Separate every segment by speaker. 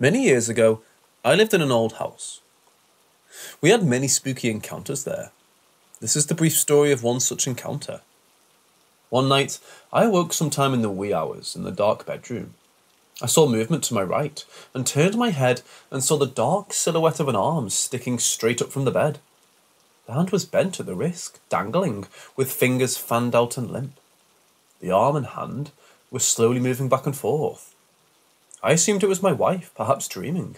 Speaker 1: Many years ago, I lived in an old house. We had many spooky encounters there. This is the brief story of one such encounter. One night, I awoke sometime in the wee hours in the dark bedroom. I saw movement to my right and turned my head and saw the dark silhouette of an arm sticking straight up from the bed. The hand was bent at the wrist, dangling, with fingers fanned out and limp. The arm and hand were slowly moving back and forth. I assumed it was my wife, perhaps dreaming.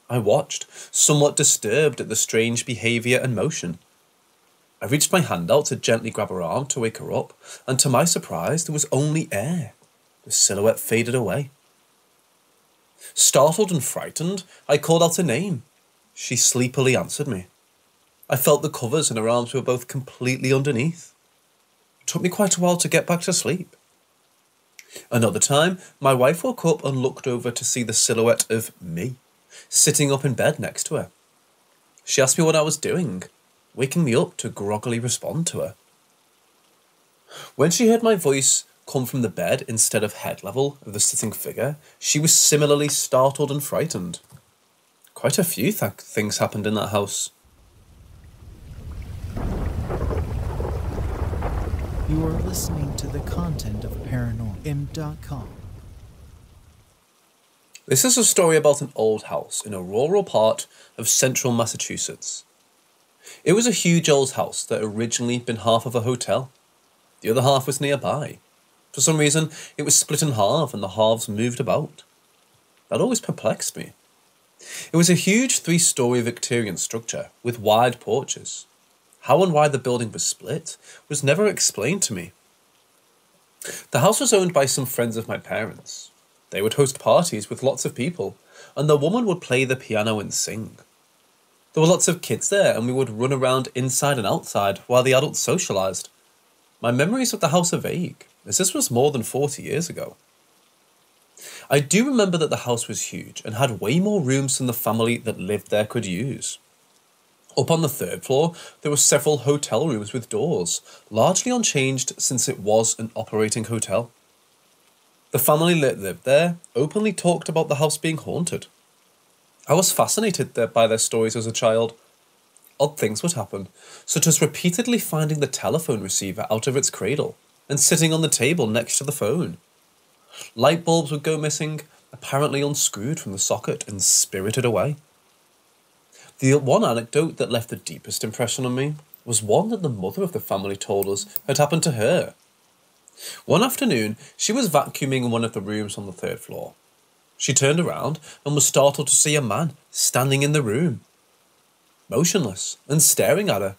Speaker 1: I watched, somewhat disturbed at the strange behaviour and motion. I reached my hand out to gently grab her arm to wake her up, and to my surprise there was only air. The silhouette faded away. Startled and frightened, I called out her name. She sleepily answered me. I felt the covers and her arms were both completely underneath. It took me quite a while to get back to sleep. Another time, my wife woke up and looked over to see the silhouette of me, sitting up in bed next to her. She asked me what I was doing, waking me up to groggily respond to her. When she heard my voice come from the bed instead of head level of the sitting figure, she was similarly startled and frightened. Quite a few things happened in that house.
Speaker 2: You are listening to the content of ParanormalM.com.
Speaker 1: This is a story about an old house in a rural part of central Massachusetts. It was a huge old house that had originally been half of a hotel. The other half was nearby. For some reason, it was split in half and the halves moved about. That always perplexed me. It was a huge 3-story Victorian structure with wide porches. How and why the building was split was never explained to me. The house was owned by some friends of my parents. They would host parties with lots of people, and the woman would play the piano and sing. There were lots of kids there, and we would run around inside and outside while the adults socialised. My memories of the house are vague, as this was more than 40 years ago. I do remember that the house was huge and had way more rooms than the family that lived there could use. Up on the 3rd floor, there were several hotel rooms with doors, largely unchanged since it was an operating hotel. The family that lived there openly talked about the house being haunted. I was fascinated by their stories as a child. Odd things would happen, such as repeatedly finding the telephone receiver out of its cradle and sitting on the table next to the phone. Light bulbs would go missing, apparently unscrewed from the socket and spirited away. The one anecdote that left the deepest impression on me was one that the mother of the family told us had happened to her. One afternoon, she was vacuuming in one of the rooms on the 3rd floor. She turned around and was startled to see a man standing in the room, motionless and staring at her.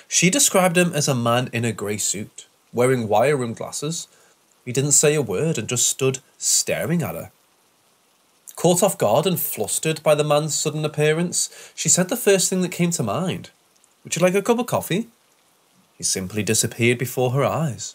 Speaker 1: She described him as a man in a grey suit, wearing wire-rimmed glasses. He didn't say a word and just stood staring at her. Caught off guard and flustered by the man's sudden appearance, she said the first thing that came to mind. "Would you like a cup of coffee?" He simply disappeared before her eyes.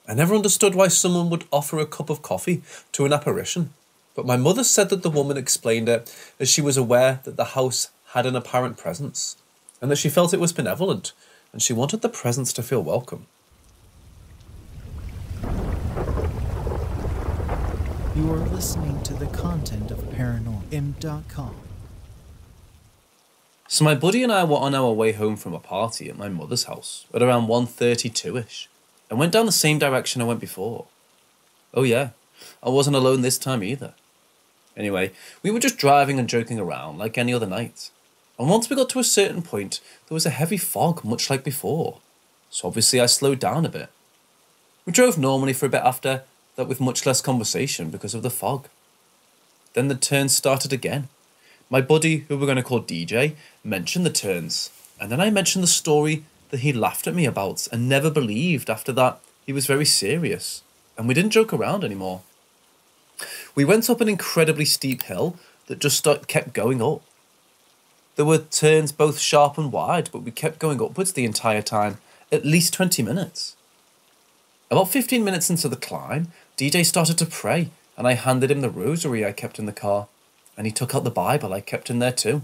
Speaker 1: I never understood why someone would offer a cup of coffee to an apparition, but my mother said that the woman explained it as she was aware that the house had an apparent presence, and that she felt it was benevolent, and she wanted the presence to feel welcome.
Speaker 2: You are listening to the content of ParanormalM.com.
Speaker 1: So my buddy and I were on our way home from a party at my mother's house at around 1:32ish, and went down the same direction I went before. Oh yeah, I wasn't alone this time either. Anyway, we were just driving and joking around like any other night, and once we got to a certain point, there was a heavy fog much like before, so obviously I slowed down a bit. We drove normally for a bit after that with much less conversation because of the fog. Then the turns started again. My buddy, who we're going to call DJ, mentioned the turns, and then I mentioned the story that he laughed at me about and never believed. After that, he was very serious, and we didn't joke around anymore. We went up an incredibly steep hill that just kept going up. There were turns both sharp and wide, but we kept going upwards the entire time, at least 20 minutes. About 15 minutes into the climb, DJ started to pray, and I handed him the rosary I kept in the car, and he took out the Bible I kept in there too.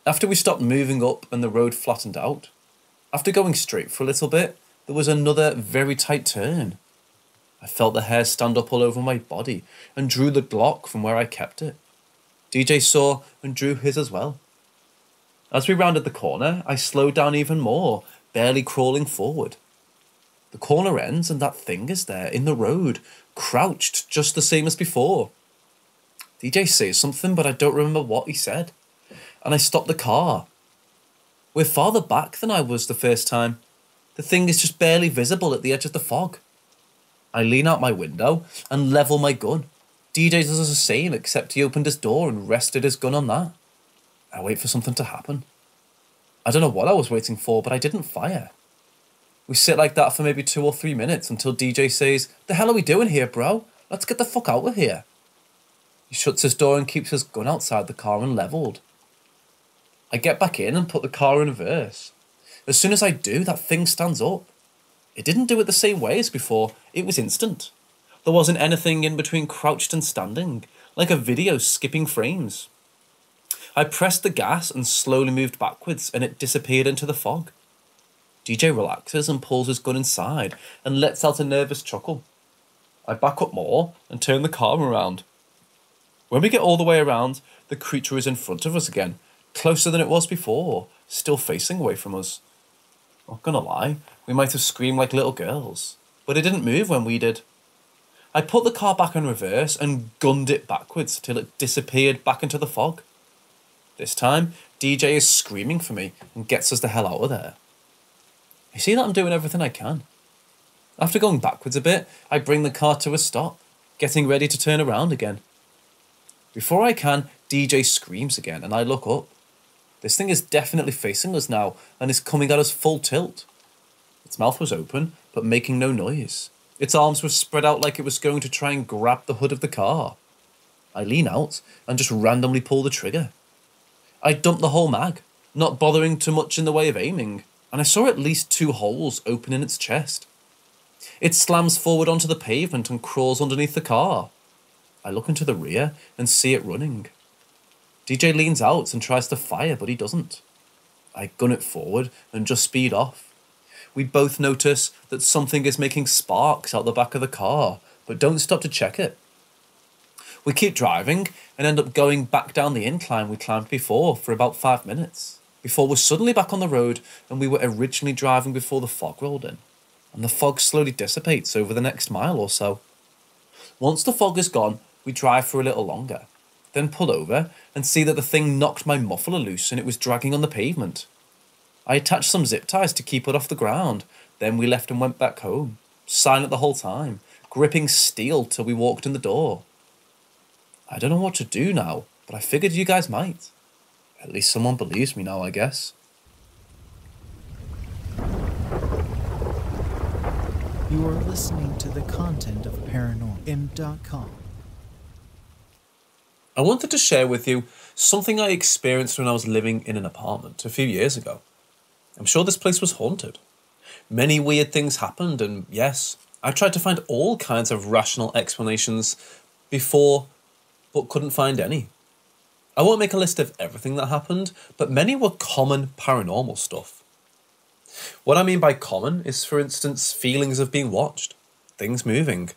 Speaker 1: After we stopped moving up and the road flattened out, after going straight for a little bit, there was another very tight turn. I felt the hair stand up all over my body and drew the Glock from where I kept it. DJ saw and drew his as well. As we rounded the corner, I slowed down even more, barely crawling forward. The corner ends and that thing is there in the road, crouched just the same as before. DJ says something, but I don't remember what he said. And I stopped the car. We're farther back than I was the first time. The thing is just barely visible at the edge of the fog. I lean out my window and level my gun. DJ does the same, except he opened his door and rested his gun on that. I wait for something to happen. I don't know what I was waiting for, but I didn't fire. We sit like that for maybe 2 or 3 minutes until DJ says, "The hell are we doing here, bro? Let's get the fuck out of here." He shuts his door and keeps his gun outside the car and leveled. I get back in and put the car in reverse. As soon as I do, that thing stands up. It didn't do it the same way as before. It was instant. There wasn't anything in between crouched and standing, like a video skipping frames. I pressed the gas and slowly moved backwards, and it disappeared into the fog. DJ relaxes and pulls his gun inside and lets out a nervous chuckle. I back up more and turn the car around. When we get all the way around, the creature is in front of us again, closer than it was before, still facing away from us. Not gonna lie, we might have screamed like little girls, but it didn't move when we did. I put the car back in reverse and gunned it backwards till it disappeared back into the fog. This time, DJ is screaming for me and gets us the hell out of there. You see that I'm doing everything I can. After going backwards a bit, I bring the car to a stop, getting ready to turn around again. Before I can, DJ screams again and I look up. This thing is definitely facing us now and is coming at us full tilt. Its mouth was open, but making no noise. Its arms were spread out like it was going to try and grab the hood of the car. I lean out and just randomly pull the trigger. I dumped the whole mag, not bothering too much in the way of aiming, and I saw at least 2 holes open in its chest. It slams forward onto the pavement and crawls underneath the car. I look into the rear and see it running. DJ leans out and tries to fire, but he doesn't. I gun it forward and just speed off. We both notice that something is making sparks out the back of the car, but don't stop to check it. We keep driving and end up going back down the incline we climbed before for about 5 minutes, before we're suddenly back on the road and we were originally driving before the fog rolled in, and the fog slowly dissipates over the next mile or so. Once the fog is gone, we drive for a little longer, then pull over and see that the thing knocked my muffler loose and it was dragging on the pavement. I attached some zip ties to keep it off the ground, then we left and went back home, silent the whole time, gripping steel till we walked in the door. I don't know what to do now, but I figured you guys might. At least someone believes me now, I guess.
Speaker 2: You are listening to the content of ParanormalM.com.
Speaker 1: I wanted to share with you something I experienced when I was living in an apartment a few years ago. I'm sure this place was haunted. Many weird things happened, and yes, I tried to find all kinds of rational explanations before, but couldn't find any. I won't make a list of everything that happened, but many were common paranormal stuff. What I mean by common is, for instance, feelings of being watched, things moving,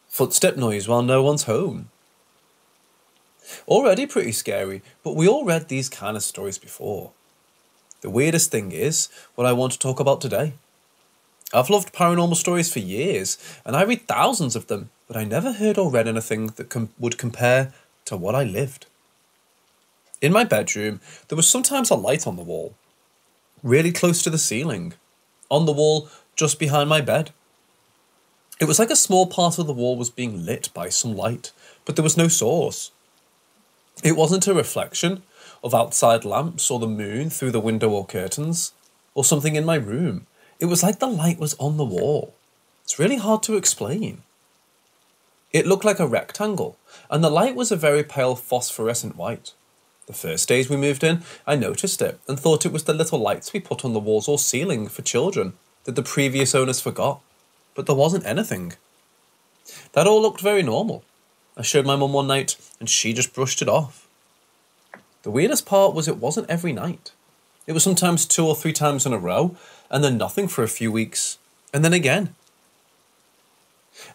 Speaker 1: footstep noise while no one's home. Already pretty scary, but we all read these kind of stories before. The weirdest thing is what I want to talk about today. I've loved paranormal stories for years, and I read thousands of them, but I never heard or read anything that would compare to what I lived. In my bedroom, there was sometimes a light on the wall, really close to the ceiling, on the wall just behind my bed. It was like a small part of the wall was being lit by some light, but there was no source. It wasn't a reflection of outside lamps or the moon through the window or curtains, or something in my room. It was like the light was on the wall. It's really hard to explain. It looked like a rectangle, and the light was a very pale phosphorescent white. The first days we moved in, I noticed it and thought it was the little lights we put on the walls or ceiling for children that the previous owners forgot, but there wasn't anything. That all looked very normal. I showed my mum one night and she just brushed it off. The weirdest part was it wasn't every night. It was sometimes 2 or 3 times in a row, and then nothing for a few weeks, and then again.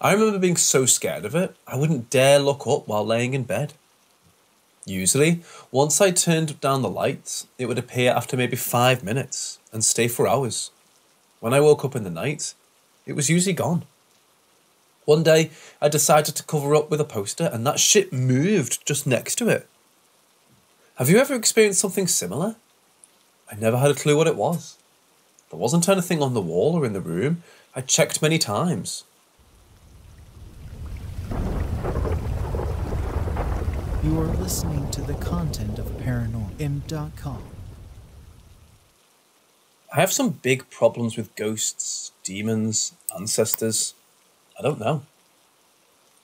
Speaker 1: I remember being so scared of it, I wouldn't dare look up while laying in bed. Usually, once I turned down the lights, it would appear after maybe 5 minutes and stay for hours. When I woke up in the night, it was usually gone. One day, I decided to cover up with a poster and that shit moved just next to it. Have you ever experienced something similar? I never had a clue what it was. There wasn't anything on the wall or in the room. I checked many times.
Speaker 2: You are listening to the content of ParanormalM.com.
Speaker 1: I have some big problems with ghosts, demons, ancestors. I don't know.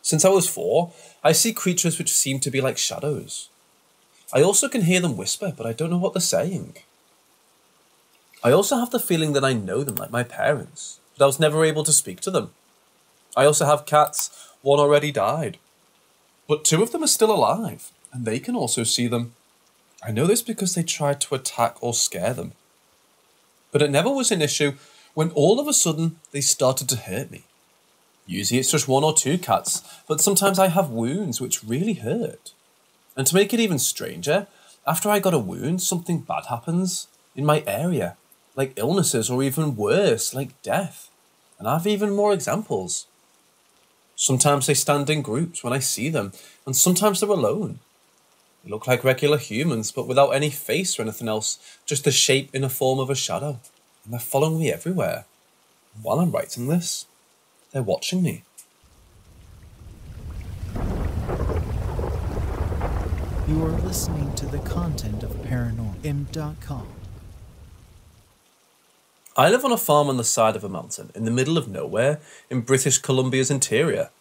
Speaker 1: Since I was 4, I see creatures which seem to be like shadows. I also can hear them whisper, but I don't know what they're saying. I also have the feeling that I know them like my parents, but I was never able to speak to them. I also have cats. One already died. But 2 of them are still alive, and they can also see them. I know this because they tried to attack or scare them. But it never was an issue when all of a sudden they started to hurt me. Usually it's just 1 or 2 cats, but sometimes I have wounds which really hurt. And to make it even stranger, after I got a wound, something bad happens in my area, like illnesses or even worse, like death. And I have even more examples. Sometimes they stand in groups when I see them, and sometimes they're alone. They look like regular humans, but without any face or anything else, just the shape in a form of a shadow. And they're following me everywhere. And while I'm writing this, they're watching me.
Speaker 2: You are listening to the content of ParanormalM.com.
Speaker 1: I live on a farm on the side of a mountain in the middle of nowhere in British Columbia's interior.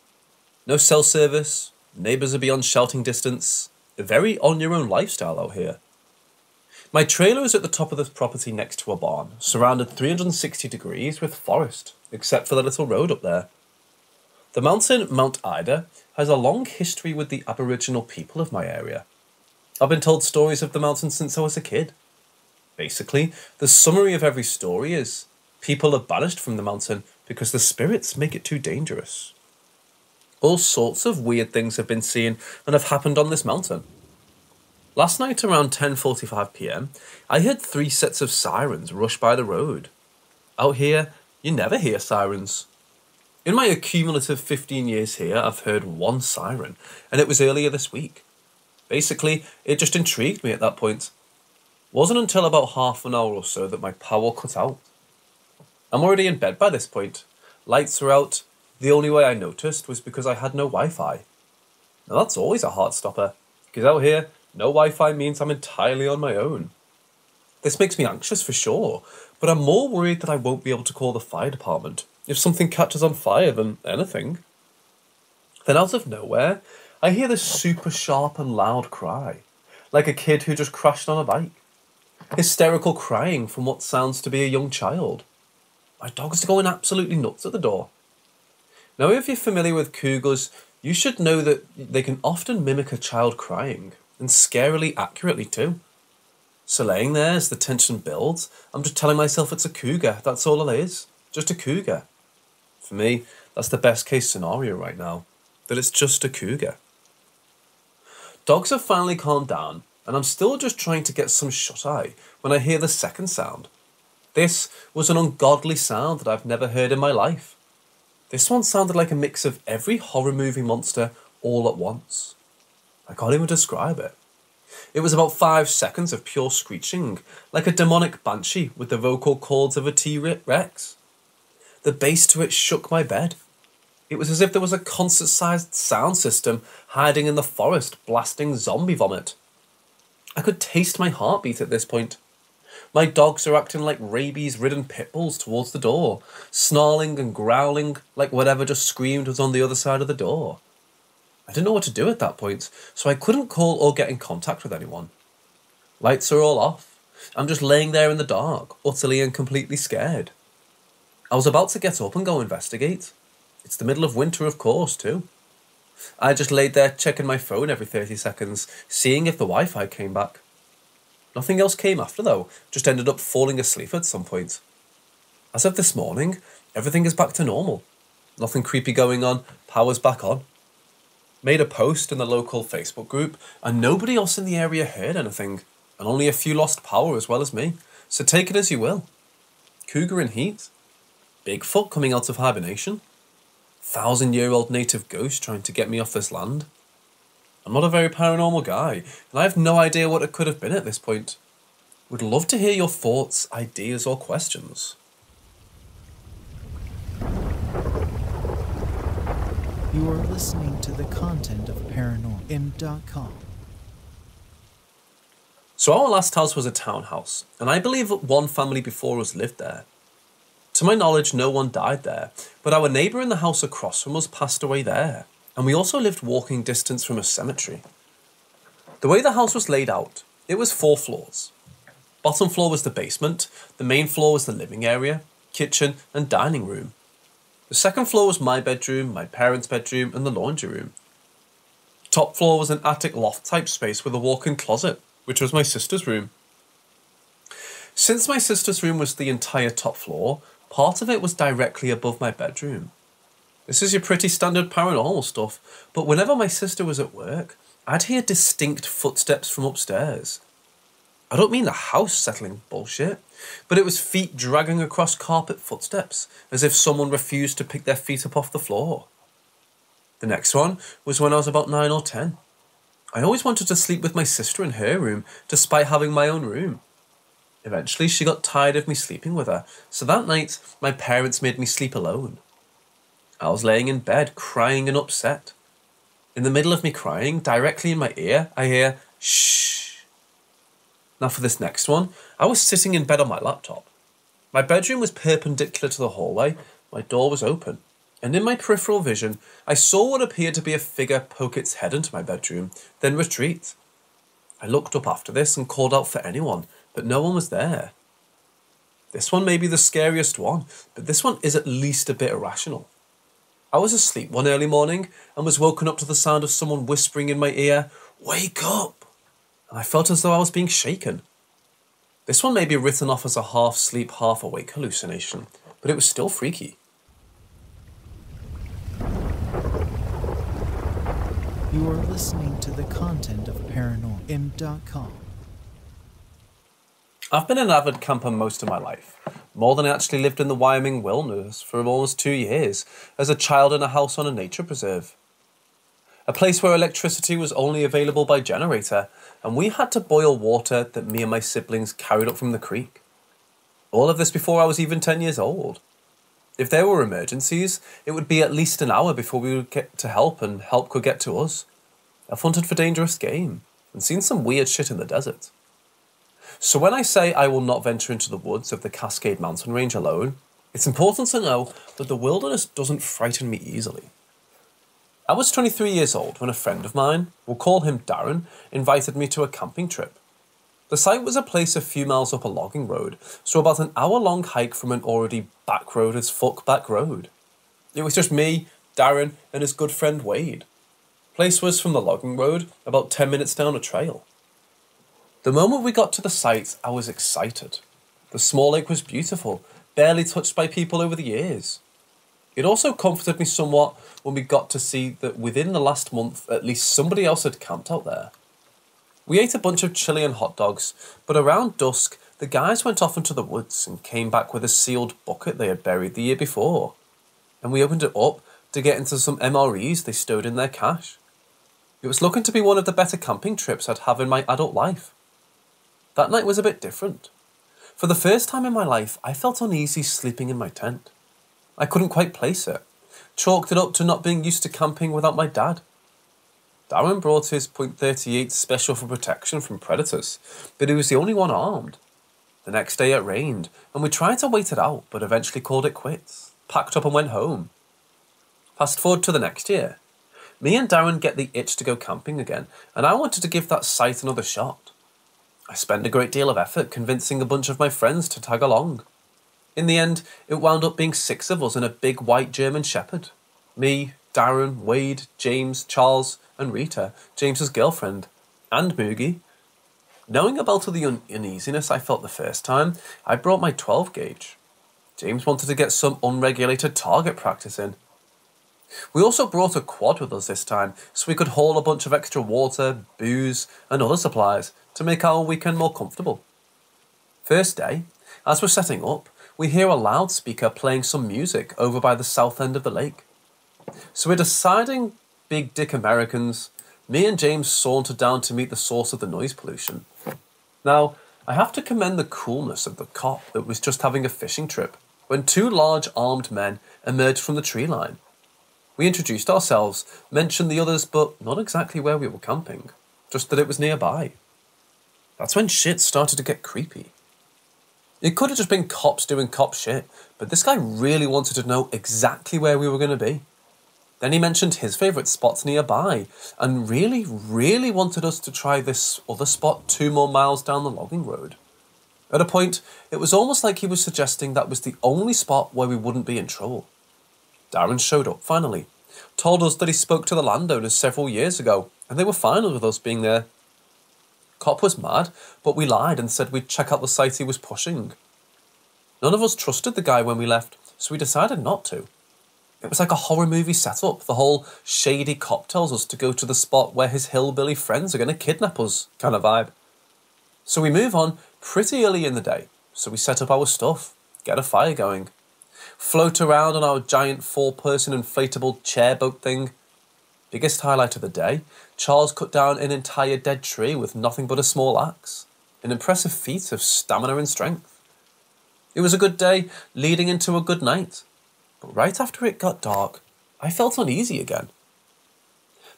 Speaker 1: No cell service, neighbours are beyond shouting distance, a very on-your-own lifestyle out here. My trailer is at the top of this property next to a barn, surrounded 360 degrees with forest, except for the little road up there. The mountain, Mount Ida, has a long history with the Aboriginal people of my area. I've been told stories of the mountain since I was a kid. Basically, the summary of every story is people are banished from the mountain because the spirits make it too dangerous. All sorts of weird things have been seen and have happened on this mountain. Last night around 10:45 p.m, I heard 3 sets of sirens rush by the road. Out here, you never hear sirens. In my accumulative 15 years here, I've heard 1 siren, and it was earlier this week. Basically, it just intrigued me at that point. Wasn't until about half an hour or so that my power cut out. I'm already in bed by this point. Lights are out. The only way I noticed was because I had no Wi-Fi. Now that's always a heart stopper, because out here, no Wi-Fi means I'm entirely on my own. This makes me anxious for sure, but I'm more worried that I won't be able to call the fire department if something catches on fire than anything. Then out of nowhere, I hear this super sharp and loud cry, like a kid who just crashed on a bike. Hysterical crying from what sounds to be a young child. My dog's going absolutely nuts at the door. Now, if you're familiar with cougars, you should know that they can often mimic a child crying, and scarily accurately too. So laying there as the tension builds, I'm just telling myself it's a cougar, that's all it is. Just a cougar. For me, that's the best case scenario right now, that it's just a cougar. Dogs have finally calmed down, and I'm still just trying to get some shut-eye when I hear the second sound. This was an ungodly sound that I've never heard in my life. This one sounded like a mix of every horror movie monster all at once. I can't even describe it. It was about 5 seconds of pure screeching, like a demonic banshee with the vocal cords of a T-Rex. The bass to it shook my bed. It was as if there was a concert-sized sound system hiding in the forest blasting zombie vomit. I could taste my heartbeat at this point. My dogs are acting like rabies-ridden pit bulls towards the door, snarling and growling like whatever just screamed was on the other side of the door. I didn't know what to do at that point, so I couldn't call or get in contact with anyone. Lights are all off. I'm just laying there in the dark, utterly and completely scared. I was about to get up and go investigate. It's the middle of winter, of course, too. I just laid there checking my phone every 30 seconds, seeing if the Wi-Fi came back. Nothing else came after though, just ended up falling asleep at some point. As of this morning, everything is back to normal. Nothing creepy going on, power's back on. Made a post in the local Facebook group, and nobody else in the area heard anything, and only a few lost power as well as me, so take it as you will. Cougar in heat? Bigfoot coming out of hibernation? 1,000-year-old native ghost trying to get me off this land? I'm not a very paranormal guy, and I have no idea what it could have been at this point. Would love to hear your thoughts, ideas, or questions.
Speaker 2: You are listening to the content of ParanormalM.com.
Speaker 1: So our last house was a townhouse, and I believe that one family before us lived there. To my knowledge, no one died there, but our neighbour in the house across from us passed away there, and we also lived walking distance from a cemetery. The way the house was laid out, it was 4 floors. Bottom floor was the basement, the main floor was the living area, kitchen and dining room. The second floor was my bedroom, my parents' bedroom and the laundry room. Top floor was an attic loft type space with a walk-in closet, which was my sister's room. Since my sister's room was the entire top floor, part of it was directly above my bedroom. This is your pretty standard paranormal stuff, but whenever my sister was at work, I'd hear distinct footsteps from upstairs. I don't mean the house settling bullshit, but it was feet dragging across carpet footsteps, as if someone refused to pick their feet up off the floor. The next one was when I was about 9 or 10. I always wanted to sleep with my sister in her room, despite having my own room. Eventually, she got tired of me sleeping with her, so that night, my parents made me sleep alone. I was laying in bed, crying and upset. In the middle of me crying, directly in my ear, I hear, shh. Now for this next one, I was sitting in bed on my laptop. My bedroom was perpendicular to the hallway, my door was open, and in my peripheral vision, I saw what appeared to be a figure poke its head into my bedroom, then retreat. I looked up after this and called out for anyone, but no one was there. This one may be the scariest one, but this one is at least a bit irrational. I was asleep one early morning and was woken up to the sound of someone whispering in my ear, "Wake up!" And I felt as though I was being shaken. This one may be written off as a half-sleep, half-awake hallucination, but it was still freaky.
Speaker 2: You are listening to the content of ParanormalM.com.
Speaker 1: I've been an avid camper most of my life, more than I actually lived in the Wyoming wilderness for almost 2 years, as a child in a house on a nature preserve. A place where electricity was only available by generator, and we had to boil water that me and my siblings carried up from the creek. All of this before I was even 10 years old. If there were emergencies, it would be at least an hour before we would get to help and help could get to us. I've hunted for dangerous game and seen some weird shit in the desert. So when I say I will not venture into the woods of the Cascade Mountain Range alone, it's important to know that the wilderness doesn't frighten me easily. I was 23 years old when a friend of mine, we'll call him Darren, invited me to a camping trip. The site was a place a few miles up a logging road, so about an hour-long hike from an already backroad as fuck back road. It was just me, Darren, and his good friend Wade. Place was from the logging road, about 10 minutes down a trail. The moment we got to the site, I was excited. The small lake was beautiful, barely touched by people over the years. It also comforted me somewhat when we got to see that within the last month, at least somebody else had camped out there. We ate a bunch of chili and hot dogs, but around dusk, the guys went off into the woods and came back with a sealed bucket they had buried the year before. And we opened it up to get into some MREs they stowed in their cache. It was looking to be one of the better camping trips I'd have in my adult life. That night was a bit different. For the first time in my life, I felt uneasy sleeping in my tent. I couldn't quite place it. Chalked it up to not being used to camping without my dad. Darren brought his .38 special for protection from predators, but he was the only one armed. The next day it rained, and we tried to wait it out, but eventually called it quits, packed up and went home. Fast forward to the next year. Me and Darren get the itch to go camping again, and I wanted to give that site another shot. I spent a great deal of effort convincing a bunch of my friends to tag along. In the end, it wound up being 6 of us and a big white German shepherd. Me, Darren, Wade, James, Charles, and Rita, James's girlfriend, and Moogie. Knowing about all the uneasiness I felt the first time, I brought my 12 gauge. James wanted to get some unregulated target practice in. We also brought a quad with us this time, so we could haul a bunch of extra water, booze, and other supplies to make our weekend more comfortable. First day, as we're setting up, we hear a loudspeaker playing some music over by the south end of the lake. So we're deciding, big dick Americans, me and James sauntered down to meet the source of the noise pollution. Now, I have to commend the coolness of the cop that was just having a fishing trip when two large armed men emerged from the tree line. We introduced ourselves, mentioned the others, but not exactly where we were camping, just that it was nearby. That's when shit started to get creepy. It could have just been cops doing cop shit, but this guy really wanted to know exactly where we were going to be. Then he mentioned his favourite spots nearby, and really wanted us to try this other spot 2 more miles down the logging road. At a point, it was almost like he was suggesting that was the only spot where we wouldn't be in trouble. Darren showed up finally, told us that he spoke to the landowners several years ago, and they were fine with us being there. Cop was mad, but we lied and said we'd check out the site he was pushing. None of us trusted the guy when we left, so we decided not to. It was like a horror movie setup. The whole shady cop tells us to go to the spot where his hillbilly friends are going to kidnap us kind of vibe. So we move on pretty early in the day, so we set up our stuff, get a fire going, float around on our giant 4-person inflatable chair boat thing. Biggest highlight of the day, Charles cut down an entire dead tree with nothing but a small axe. An impressive feat of stamina and strength. It was a good day, leading into a good night. But right after it got dark, I felt uneasy again.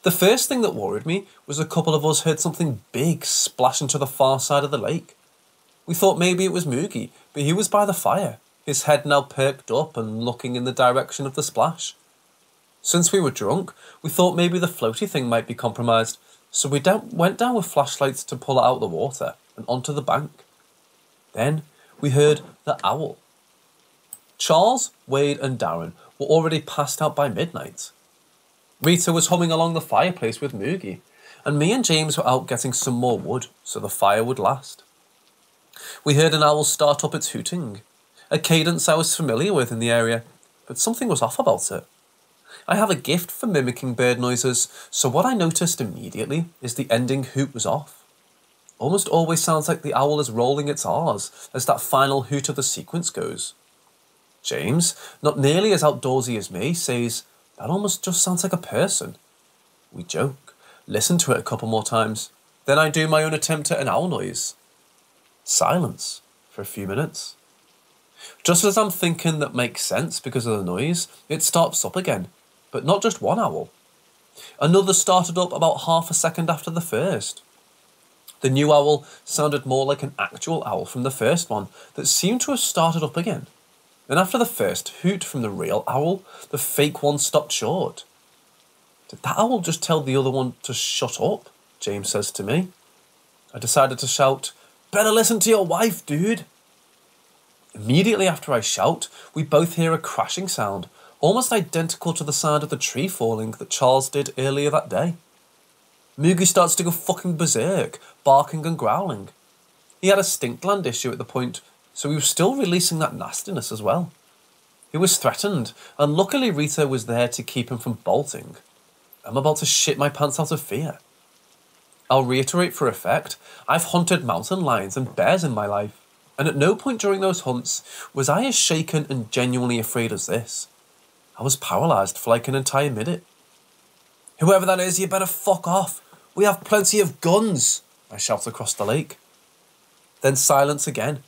Speaker 1: The first thing that worried me was a couple of us heard something big splash into the far side of the lake. We thought maybe it was Moogie, but he was by the fire, his head now perked up and looking in the direction of the splash. Since we were drunk, we thought maybe the floaty thing might be compromised, so we went down with flashlights to pull it out of the water and onto the bank. Then we heard the owl. Charles, Wade and Darren were already passed out by midnight. Rita was humming along the fireplace with Moogie, and me and James were out getting some more wood so the fire would last. We heard an owl start up its hooting, a cadence I was familiar with in the area, but something was off about it. I have a gift for mimicking bird noises, so what I noticed immediately is the ending hoot was off. Almost always sounds like the owl is rolling its R's as that final hoot of the sequence goes. James, not nearly as outdoorsy as me, says, "That almost just sounds like a person." We joke, listen to it a couple more times, then I do my own attempt at an owl noise. Silence for a few minutes. Just as I'm thinking that makes sense because of the noise, it starts up again, but not just one owl. Another started up about half a second after the first. The new owl sounded more like an actual owl from the first one that seemed to have started up again. And after the first hoot from the real owl, the fake one stopped short. Did that owl just tell the other one to shut up? James says to me. I decided to shout, "Better listen to your wife, dude." Immediately after I shout, we both hear a crashing sound, almost identical to the sound of the tree falling that Charles did earlier that day. Moogie starts to go fucking berserk, barking and growling. He had a stink gland issue at the point, so he was still releasing that nastiness as well. He was threatened, and luckily Rita was there to keep him from bolting. I'm about to shit my pants out of fear. I'll reiterate for effect, I've hunted mountain lions and bears in my life, and at no point during those hunts was I as shaken and genuinely afraid as this. I was paralysed for like an entire minute. "Whoever that is, you better fuck off. We have plenty of guns," I shout across the lake. Then silence again,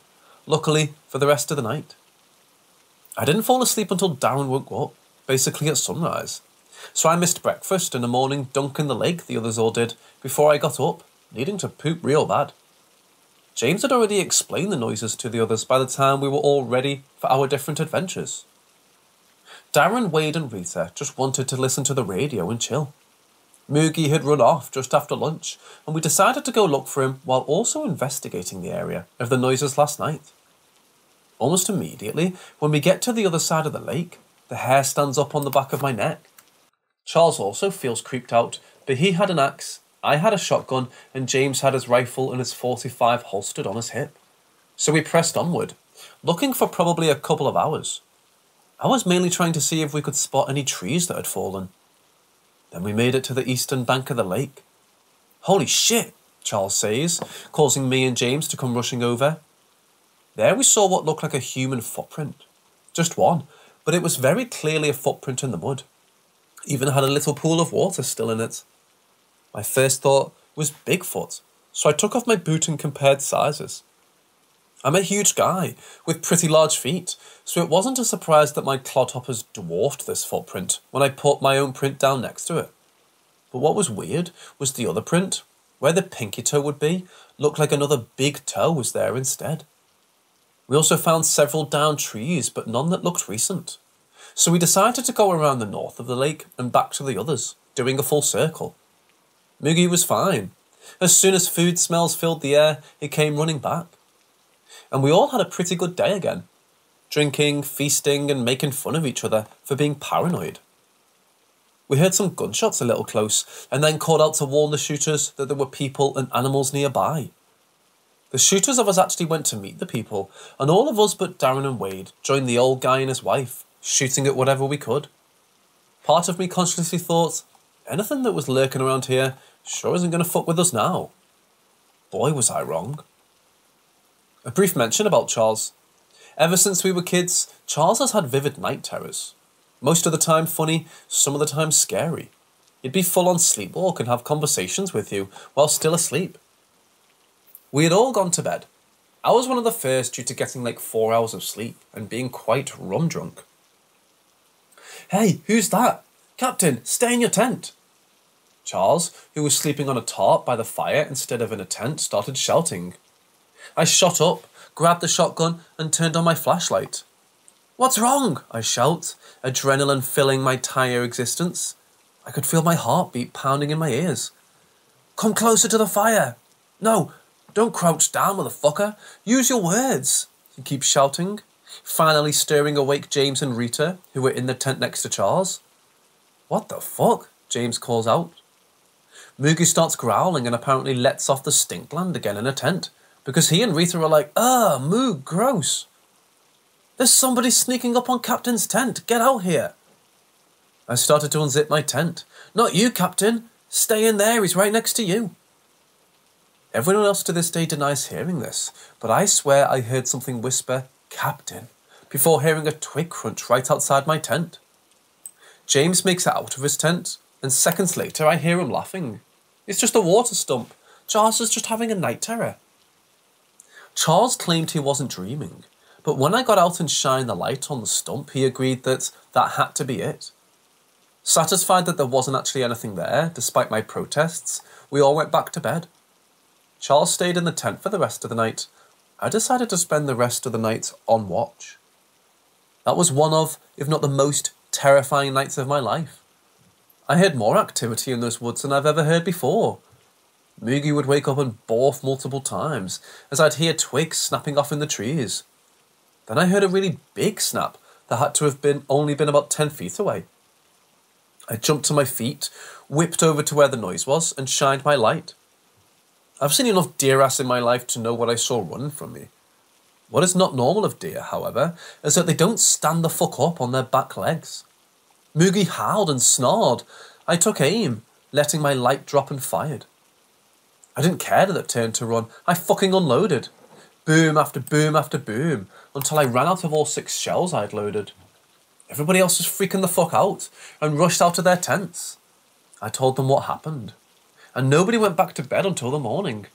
Speaker 1: luckily for the rest of the night. I didn't fall asleep until Darren woke up, basically at sunrise. So I missed breakfast and a morning dunk in the lake the others all did before I got up, needing to poop real bad. James had already explained the noises to the others by the time we were all ready for our different adventures. Darren, Wade and Rita just wanted to listen to the radio and chill. Moogie had run off just after lunch, and we decided to go look for him while also investigating the area of the noises last night. Almost immediately, when we get to the other side of the lake, the hair stands up on the back of my neck. Charles also feels creeped out, but he had an axe, I had a shotgun, and James had his rifle and his .45 holstered on his hip. So we pressed onward, looking for probably a couple of hours. I was mainly trying to see if we could spot any trees that had fallen. Then we made it to the eastern bank of the lake. Holy shit, Charles says, causing me and James to come rushing over. There we saw what looked like a human footprint. Just one, but it was very clearly a footprint in the mud. Even had a little pool of water still in it. My first thought was Bigfoot, so I took off my boot and compared sizes. I'm a huge guy, with pretty large feet, so it wasn't a surprise that my clodhoppers dwarfed this footprint when I put my own print down next to it. But what was weird was the other print, where the pinky toe would be, looked like another big toe was there instead. We also found several downed trees, but none that looked recent. So we decided to go around the north of the lake and back to the others, doing a full circle. Moogie was fine. As soon as food smells filled the air, he came running back. And we all had a pretty good day again, drinking, feasting, and making fun of each other for being paranoid. We heard some gunshots a little close, and then called out to warn the shooters that there were people and animals nearby. The shooters of us actually went to meet the people, and all of us but Darren and Wade joined the old guy and his wife, shooting at whatever we could. Part of me consciously thought, anything that was lurking around here sure isn't going to fuck with us now. Boy, was I wrong. A brief mention about Charles. Ever since we were kids, Charles has had vivid night terrors. Most of the time funny, some of the time scary. He'd be full on sleepwalk and have conversations with you while still asleep. We had all gone to bed. I was one of the first due to getting like 4 hours of sleep and being quite rum drunk. Hey, who's that? Captain, stay in your tent. Charles, who was sleeping on a tarp by the fire instead of in a tent, started shouting. I shot up, grabbed the shotgun and turned on my flashlight. What's wrong? I shout, adrenaline filling my entire existence. I could feel my heartbeat pounding in my ears. Come closer to the fire. No, don't crouch down, motherfucker. Use your words. He keeps shouting, finally stirring awake James and Rita, who were in the tent next to Charles. What the fuck? James calls out. Moogie starts growling and apparently lets off the stink gland again in a tent, because he and Rita are like, Moog, gross. There's somebody sneaking up on Captain's tent. Get out here. I started to unzip my tent. Not you, Captain. Stay in there. He's right next to you. Everyone else to this day denies hearing this, but I swear I heard something whisper, Captain, before hearing a twig crunch right outside my tent. James makes it out of his tent, and seconds later I hear him laughing. It's just a water stump. Charles is just having a night terror. Charles claimed he wasn't dreaming, but when I got out and shined the light on the stump, he agreed that had to be it. Satisfied that there wasn't actually anything there, despite my protests, we all went back to bed. Charles stayed in the tent for the rest of the night. I decided to spend the rest of the night on watch. That was one of, if not the most, terrifying nights of my life. I heard more activity in those woods than I've ever heard before. Moogie would wake up and barf multiple times, as I'd hear twigs snapping off in the trees. Then I heard a really big snap that had to have only been about 10 feet away. I jumped to my feet, whipped over to where the noise was, and shined my light. I've seen enough deer ass in my life to know what I saw running from me. What is not normal of deer, however, is that they don't stand the fuck up on their back legs. Moogie howled and snarled. I took aim, letting my light drop and fired. I didn't care that it turned to run. I fucking unloaded. Boom after boom after boom, until I ran out of all 6 shells I'd loaded. Everybody else was freaking the fuck out and rushed out of their tents. I told them what happened, and nobody went back to bed until the morning.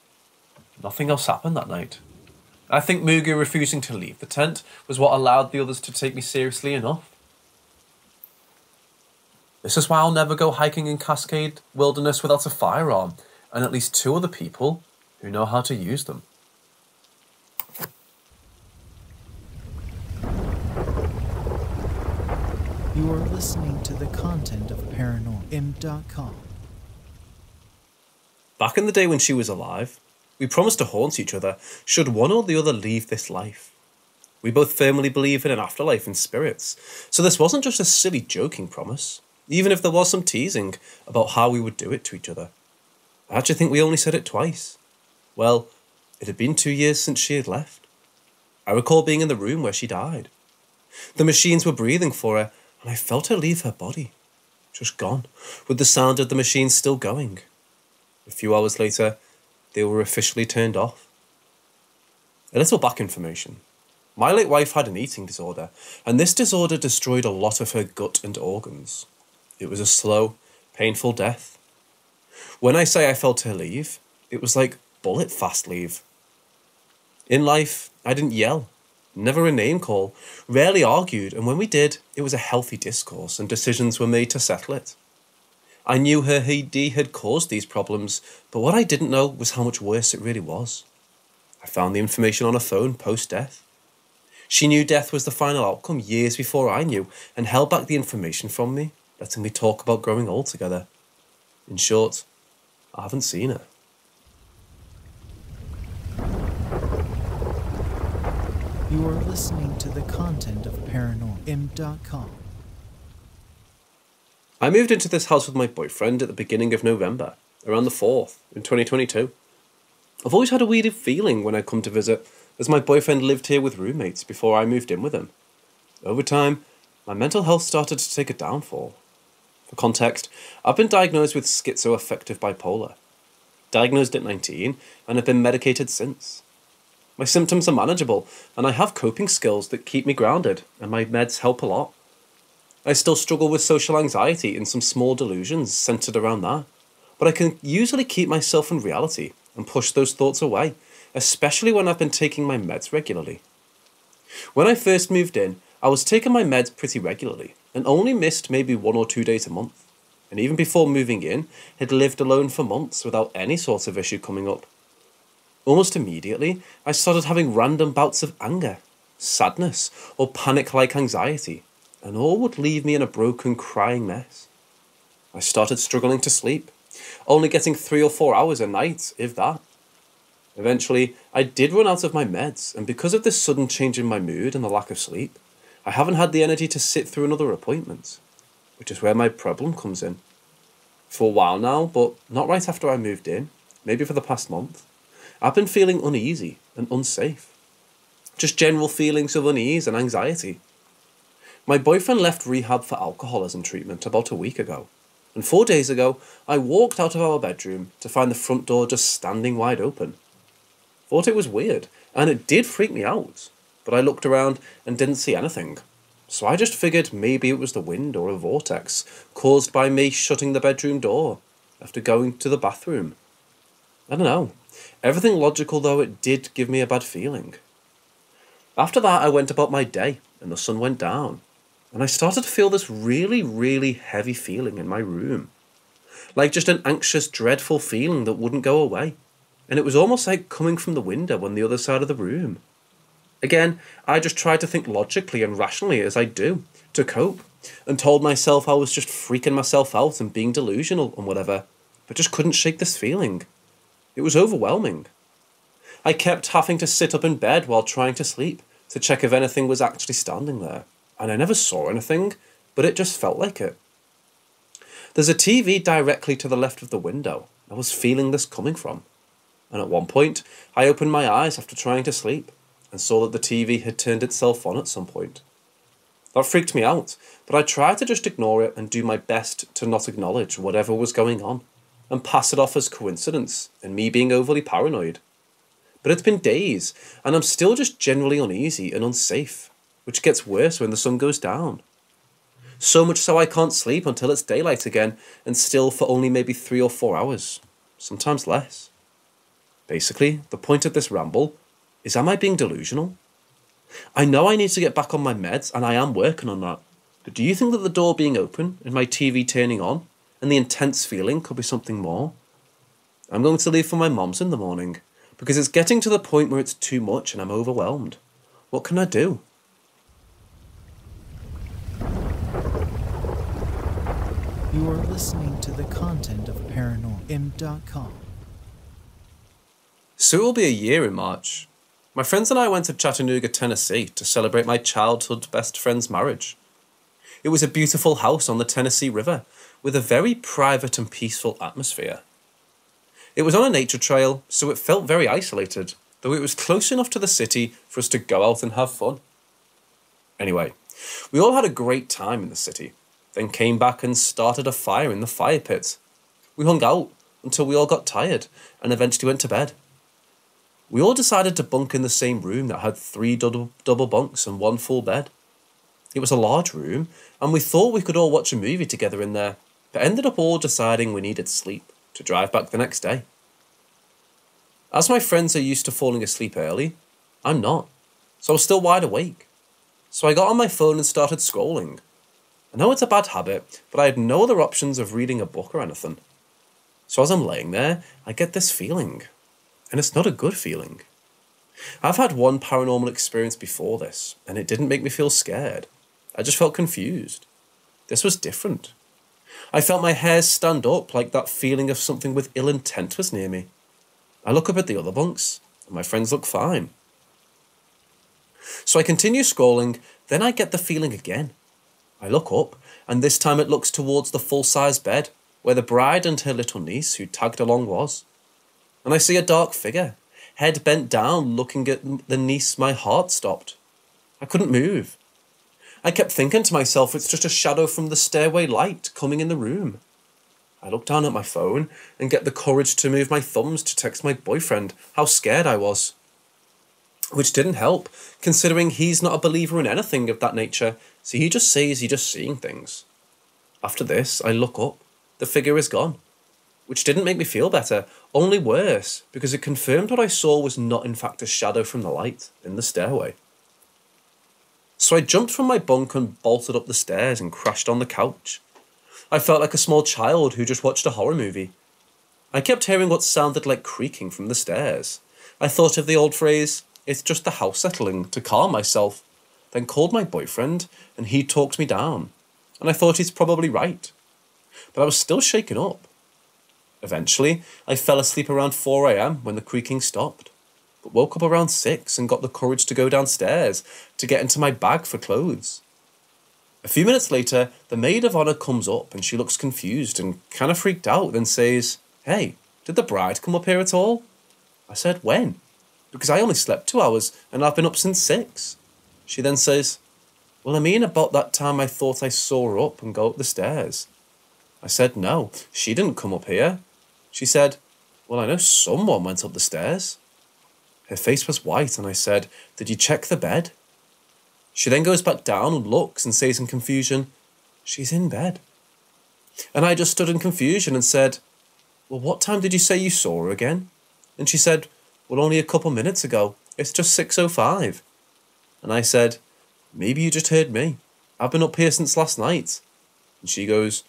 Speaker 1: Nothing else happened that night. I think Moogie refusing to leave the tent was what allowed the others to take me seriously enough. This is why I'll never go hiking in Cascade Wilderness without a firearm, and at least 2 other people who know how to use them.
Speaker 2: You are listening to the content of ParanormalM.com.
Speaker 1: Back in the day when she was alive, we promised to haunt each other should one or the other leave this life. We both firmly believe in an afterlife and spirits, so this wasn't just a silly joking promise, even if there was some teasing about how we would do it to each other. I actually think we only said it twice. Well, it had been 2 years since she had left. I recall being in the room where she died. The machines were breathing for her, and I felt her leave her body. Just gone, with the sound of the machines still going. A few hours later, they were officially turned off. A little back information. My late wife had an eating disorder, and this disorder destroyed a lot of her gut and organs. It was a slow, painful death. When I say I felt her leave, it was like bullet fast leave. In life, I didn't yell, never a name call, rarely argued, and when we did, it was a healthy discourse and decisions were made to settle it. I knew her AD had caused these problems, but what I didn't know was how much worse it really was. I found the information on her phone post-death. She knew death was the final outcome years before I knew, and held back the information from me, letting me talk about growing old together. In short, I haven't seen her.
Speaker 2: You are listening to the content of ParanormalM.com.
Speaker 1: I moved into this house with my boyfriend at the beginning of November, around the 4th, in 2022. I've always had a weird feeling when I come to visit, as my boyfriend lived here with roommates before I moved in with him. Over time, my mental health started to take a downfall. For context, I've been diagnosed with schizoaffective bipolar. Diagnosed at 19, and have been medicated since. My symptoms are manageable, and I have coping skills that keep me grounded, and my meds help a lot. I still struggle with social anxiety and some small delusions centered around that, but I can usually keep myself in reality and push those thoughts away, especially when I've been taking my meds regularly. When I first moved in, I was taking my meds pretty regularly and only missed maybe 1 or 2 days a month, and even before moving in, had lived alone for months without any sort of issue coming up. Almost immediately, I started having random bouts of anger, sadness, or panic-like anxiety, and all would leave me in a broken, crying mess. I started struggling to sleep, only getting 3 or 4 hours a night, if that. Eventually, I did run out of my meds, and because of this sudden change in my mood and the lack of sleep, I haven't had the energy to sit through another appointment, which is where my problem comes in. For a while now, but not right after I moved in, maybe for the past month, I've been feeling uneasy and unsafe. Just general feelings of unease and anxiety. My boyfriend left rehab for alcoholism treatment about a week ago, and 4 days ago, I walked out of our bedroom to find the front door just standing wide open. Thought it was weird, and it did freak me out, but I looked around and didn't see anything, so I just figured maybe it was the wind or a vortex caused by me shutting the bedroom door after going to the bathroom. I don't know. Everything logical though, it did give me a bad feeling. After that, I went about my day, and the sun went down, and I started to feel this really, really heavy feeling in my room. Like just an anxious, dreadful feeling that wouldn't go away, and it was almost like coming from the window on the other side of the room. Again, I just tried to think logically and rationally as I do, to cope, and told myself I was just freaking myself out and being delusional and whatever, but just couldn't shake this feeling. It was overwhelming. I kept having to sit up in bed while trying to sleep to check if anything was actually standing there, and I never saw anything, but it just felt like it. There's a TV directly to the left of the window I was feeling this coming from, and at one point I opened my eyes after trying to sleep and saw that the TV had turned itself on at some point. That freaked me out, but I tried to just ignore it and do my best to not acknowledge whatever was going on, and pass it off as coincidence and me being overly paranoid. But it's been days, and I'm still just generally uneasy and unsafe, which gets worse when the sun goes down. So much so I can't sleep until it's daylight again, and still for only maybe 3 or 4 hours, sometimes less. Basically, the point of this ramble is, am I being delusional? I know I need to get back on my meds, and I am working on that, but do you think that the door being open and my TV turning on and the intense feeling could be something more? I'm going to leave for my mum's in the morning, because it's getting to the point where it's too much and I'm overwhelmed. What can I do?
Speaker 2: You are listening to the content of ParanormalM.com.
Speaker 1: So it will be a year in March. My friends and I went to Chattanooga, Tennessee to celebrate my childhood best friend's marriage. It was a beautiful house on the Tennessee River with a very private and peaceful atmosphere. It was on a nature trail, so it felt very isolated, though it was close enough to the city for us to go out and have fun. Anyway, We all had a great time in the city, then came back and started a fire in the fire pit. We hung out until we all got tired and eventually went to bed. We all decided to bunk in the same room that had 3 double bunks and 1 full bed. It was a large room, and we thought we could all watch a movie together in there, but ended up all deciding we needed sleep to drive back the next day. As my friends are used to falling asleep early, I'm not, so I was still wide awake. So I got on my phone and started scrolling. I know it's a bad habit, but I had no other options of reading a book or anything. So as I'm laying there, I get this feeling, and it's not a good feeling. I've had one paranormal experience before this, and it didn't make me feel scared. I just felt confused. This was different. I felt my hairs stand up, like that feeling of something with ill intent was near me. I look up at the other bunks, and my friends look fine. So I continue scrolling, then I get the feeling again. I look up, and this time it looks towards the full-size bed, where the bride and her little niece who tagged along was. And I see a dark figure, head bent down, looking at the niece. My heart stopped. I couldn't move. I kept thinking to myself, it's just a shadow from the stairway light coming in the room. I look down at my phone and get the courage to move my thumbs to text my boyfriend how scared I was. Which didn't help, considering he's not a believer in anything of that nature, so he just says he's just seeing things. After this, I look up. The figure is gone. Which didn't make me feel better, only worse, because it confirmed what I saw was not in fact a shadow from the light in the stairway. So I jumped from my bunk and bolted up the stairs and crashed on the couch. I felt like a small child who just watched a horror movie. I kept hearing what sounded like creaking from the stairs. I thought of the old phrase, "It's just the house settling," to calm myself, then called my boyfriend and he talked me down, and I thought he's probably right. But I was still shaken up. Eventually, I fell asleep around 4 a.m. when the creaking stopped, but woke up around 6 and got the courage to go downstairs to get into my bag for clothes. A few minutes later, the maid of honor comes up and she looks confused and kind of freaked out, then says, "Hey, did the bride come up here at all?" I said, "When?" Because I only slept 2 hours and I've been up since 6. She then says, "Well, I mean about that time I thought I saw her up and go up the stairs." I said, "No, she didn't come up here." She said, "Well, I know someone went up the stairs." Her face was white and I said, "Did you check the bed?" She then goes back down and looks and says in confusion, "She's in bed." And I just stood in confusion and said, "Well, what time did you say you saw her again?" And she said, "Well, only a couple minutes ago. It's just 6:05. And I said, "Maybe you just heard me. I've been up here since last night." And she goes,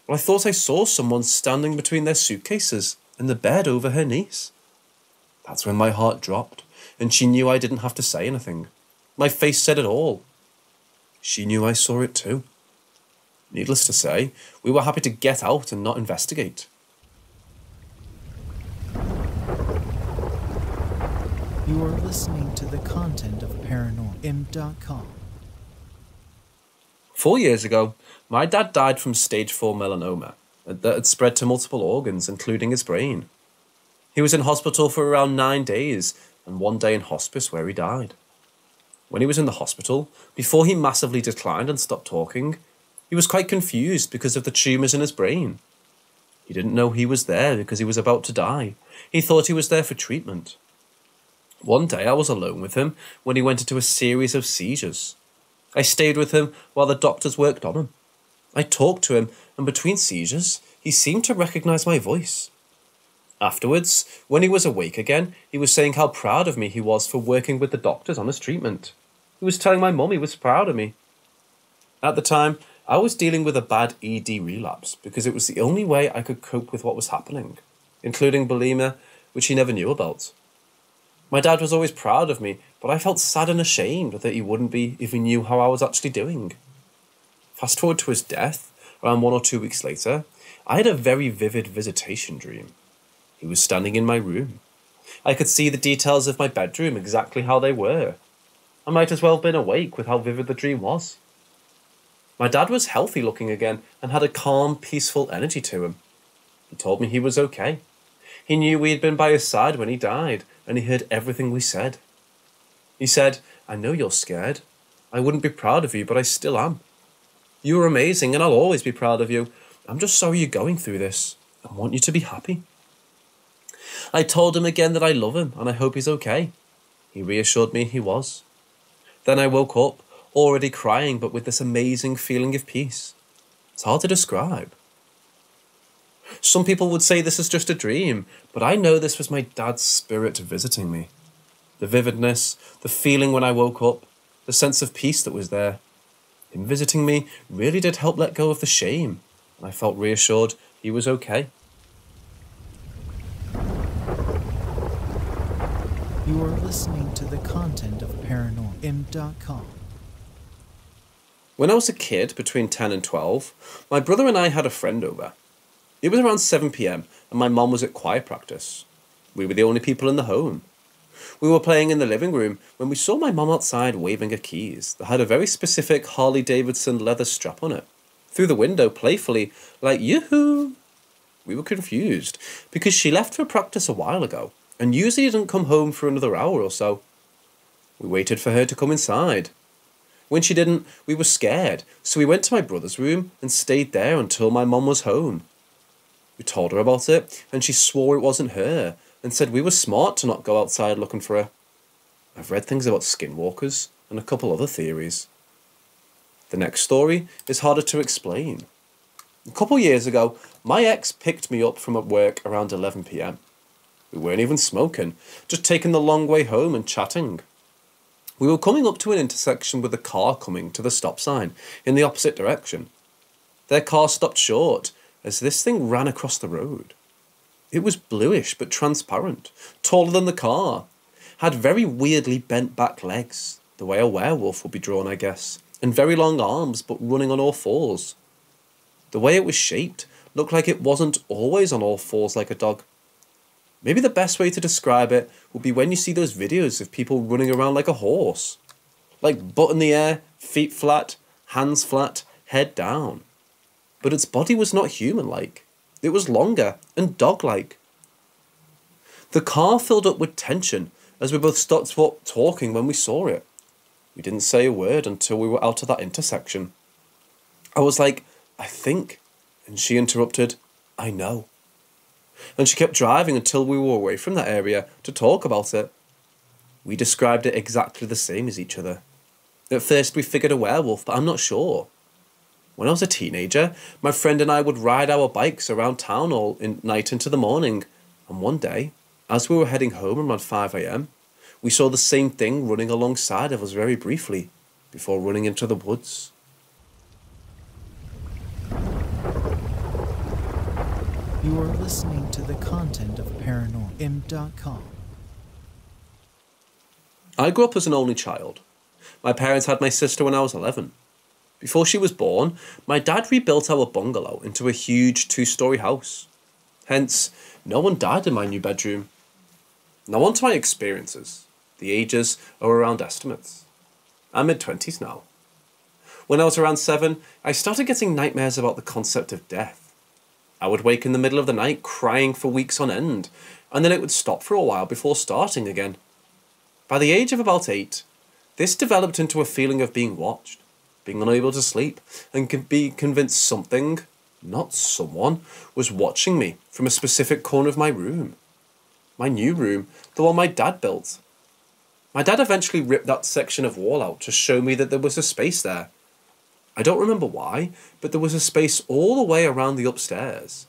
Speaker 1: "Well, I thought I saw someone standing between their suitcases and the bed over her niece." That's when my heart dropped, and she knew I didn't have to say anything. My face said it all. She knew I saw it too. Needless to say, we were happy to get out and not investigate.
Speaker 2: You are listening to the content of ParanormalM.com.
Speaker 1: 4 years ago, my dad died from stage 4 melanoma that had spread to multiple organs, including his brain. He was in hospital for around 9 days, and 1 day in hospice where he died. When he was in the hospital, before he massively declined and stopped talking, he was quite confused because of the tumours in his brain. He didn't know he was there because he was about to die. He thought he was there for treatment. One day I was alone with him when he went into a series of seizures. I stayed with him while the doctors worked on him. I talked to him, and between seizures, he seemed to recognise my voice. Afterwards, when he was awake again, he was saying how proud of me he was for working with the doctors on his treatment. He was telling my mum he was proud of me. At the time, I was dealing with a bad ED relapse because it was the only way I could cope with what was happening, including bulimia, which he never knew about. My dad was always proud of me, but I felt sad and ashamed that he wouldn't be if he knew how I was actually doing. Fast forward to his death, around 1 or 2 weeks later, I had a very vivid visitation dream. He was standing in my room. I could see the details of my bedroom exactly how they were. I might as well have been awake with how vivid the dream was. My dad was healthy looking again and had a calm, peaceful energy to him. He told me he was okay. He knew we had been by his side when he died, and he heard everything we said. He said, "I know you're scared, I wouldn't be proud of you, but I still am. You were amazing and I'll always be proud of you. I'm just sorry you're going through this. I want you to be happy. I told him again that I love him and I hope he's okay. He reassured me he was. Then I woke up, already crying, but with this amazing feeling of peace. It's hard to describe. Some people would say this is just a dream, but I know this was my dad's spirit visiting me. The vividness, the feeling when I woke up, the sense of peace that was there. Him visiting me really did help let go of the shame, and I felt reassured he was okay.
Speaker 2: You are listening to the content of ParanormalM.com.
Speaker 1: When I was a kid, between 10 and 12, my brother and I had a friend over. It was around 7 p.m, and my mum was at choir practice. We were the only people in the home. We were playing in the living room when we saw my mum outside waving her keys that had a very specific Harley-Davidson leather strap on it. Through the window, playfully, like, yoo-hoo! We were confused, because she left for practice a while ago, and usually didn't come home for another hour or so. We waited for her to come inside. When she didn't, we were scared, so we went to my brother's room and stayed there until my mum was home. We told her about it, and she swore it wasn't her, and said we were smart to not go outside looking for her. I've read things about skinwalkers, and a couple other theories. The next story is harder to explain. A couple years ago, my ex picked me up from at work around 11 p.m. We weren't even smoking, just taking the long way home and chatting. We were coming up to an intersection with a car coming to the stop sign in the opposite direction. Their car stopped short as this thing ran across the road. It was bluish but transparent, taller than the car, had very weirdly bent back legs, the way a werewolf would be drawn, I guess, and very long arms but running on all fours. The way it was shaped looked like it wasn't always on all fours like a dog. Maybe the best way to describe it would be when you see those videos of people running around like a horse. Like butt in the air, feet flat, hands flat, head down. But its body was not human-like. It was longer and dog-like. The car filled up with tension as we both stopped talking when we saw it. We didn't say a word until we were out of that intersection. I was like, I think. And she interrupted, I know. And she kept driving until we were away from that area to talk about it. We described it exactly the same as each other. At first we figured a werewolf, but I'm not sure. When I was a teenager, my friend and I would ride our bikes around town all night into the morning, and one day, as we were heading home around 5 a.m, we saw the same thing running alongside of us very briefly, before running into the woods.
Speaker 2: You are listening to the content of ParanormalM.com.
Speaker 1: I grew up as an only child. My parents had my sister when I was 11. Before she was born, my dad rebuilt our bungalow into a huge 2-story house. Hence, no one died in my new bedroom. Now on to my experiences. The ages are around estimates. I'm mid-20s now. When I was around 7, I started getting nightmares about the concept of death. I would wake in the middle of the night crying for weeks on end, and then it would stop for a while before starting again. By the age of about 8, this developed into a feeling of being watched, being unable to sleep, and could be convinced something, not someone, was watching me from a specific corner of my room. My new room, the one my dad built. My dad eventually ripped that section of wall out to show me that there was a space there. I don't remember why, but there was a space all the way around the upstairs.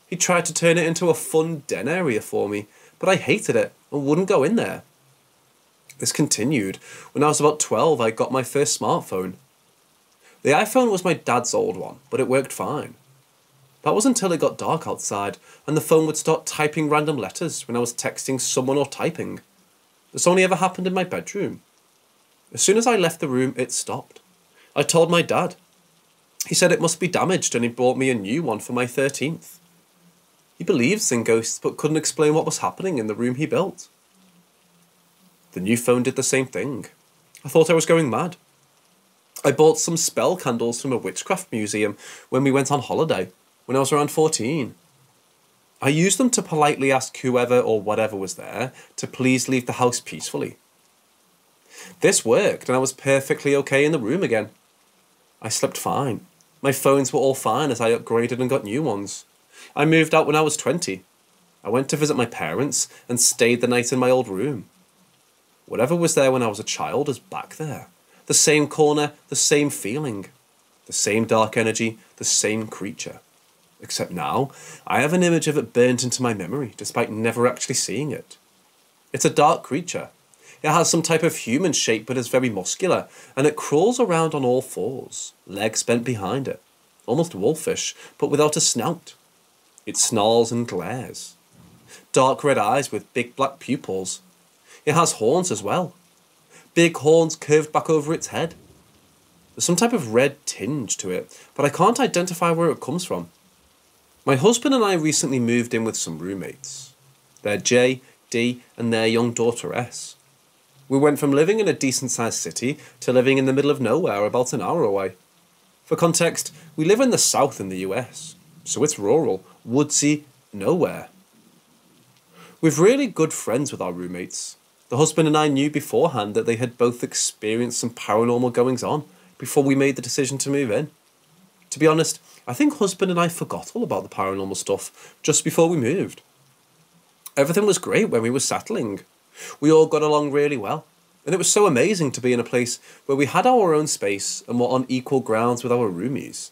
Speaker 1: He tried to turn it into a fun den area for me, but I hated it and wouldn't go in there. This continued. When I was about 12, I got my first smartphone. The iPhone was my dad's old one, but it worked fine. That was until it got dark outside, and the phone would start typing random letters when I was texting someone or typing. This only ever happened in my bedroom. As soon as I left the room, it stopped. I told my dad. He said it must be damaged, and he bought me a new one for my 13th. He believes in ghosts, but couldn't explain what was happening in the room he built. The new phone did the same thing. I thought I was going mad. I bought some spell candles from a witchcraft museum when we went on holiday, when I was around 14. I used them to politely ask whoever or whatever was there to please leave the house peacefully. This worked, and I was perfectly okay in the room again. I slept fine. My phones were all fine as I upgraded and got new ones. I moved out when I was 20. I went to visit my parents and stayed the night in my old room. Whatever was there when I was a child is back there. The same corner, the same feeling. The same dark energy, the same creature. Except now, I have an image of it burnt into my memory, despite never actually seeing it. It's a dark creature. It has some type of human shape but is very muscular, and it crawls around on all fours, legs bent behind it, almost wolfish, but without a snout. It snarls and glares. Dark red eyes with big black pupils. It has horns as well. Big horns curved back over its head. There's some type of red tinge to it, but I can't identify where it comes from. My husband and I recently moved in with some roommates. They're J, D, and their young daughter S. We went from living in a decent-sized city to living in the middle of nowhere about an hour away. For context, we live in the south in the US, so it's rural, woodsy, nowhere. We're really good friends with our roommates. The husband and I knew beforehand that they had both experienced some paranormal goings-on before we made the decision to move in. To be honest, I think husband and I forgot all about the paranormal stuff just before we moved. Everything was great when we were settling. We all got along really well, and it was so amazing to be in a place where we had our own space and were on equal grounds with our roomies.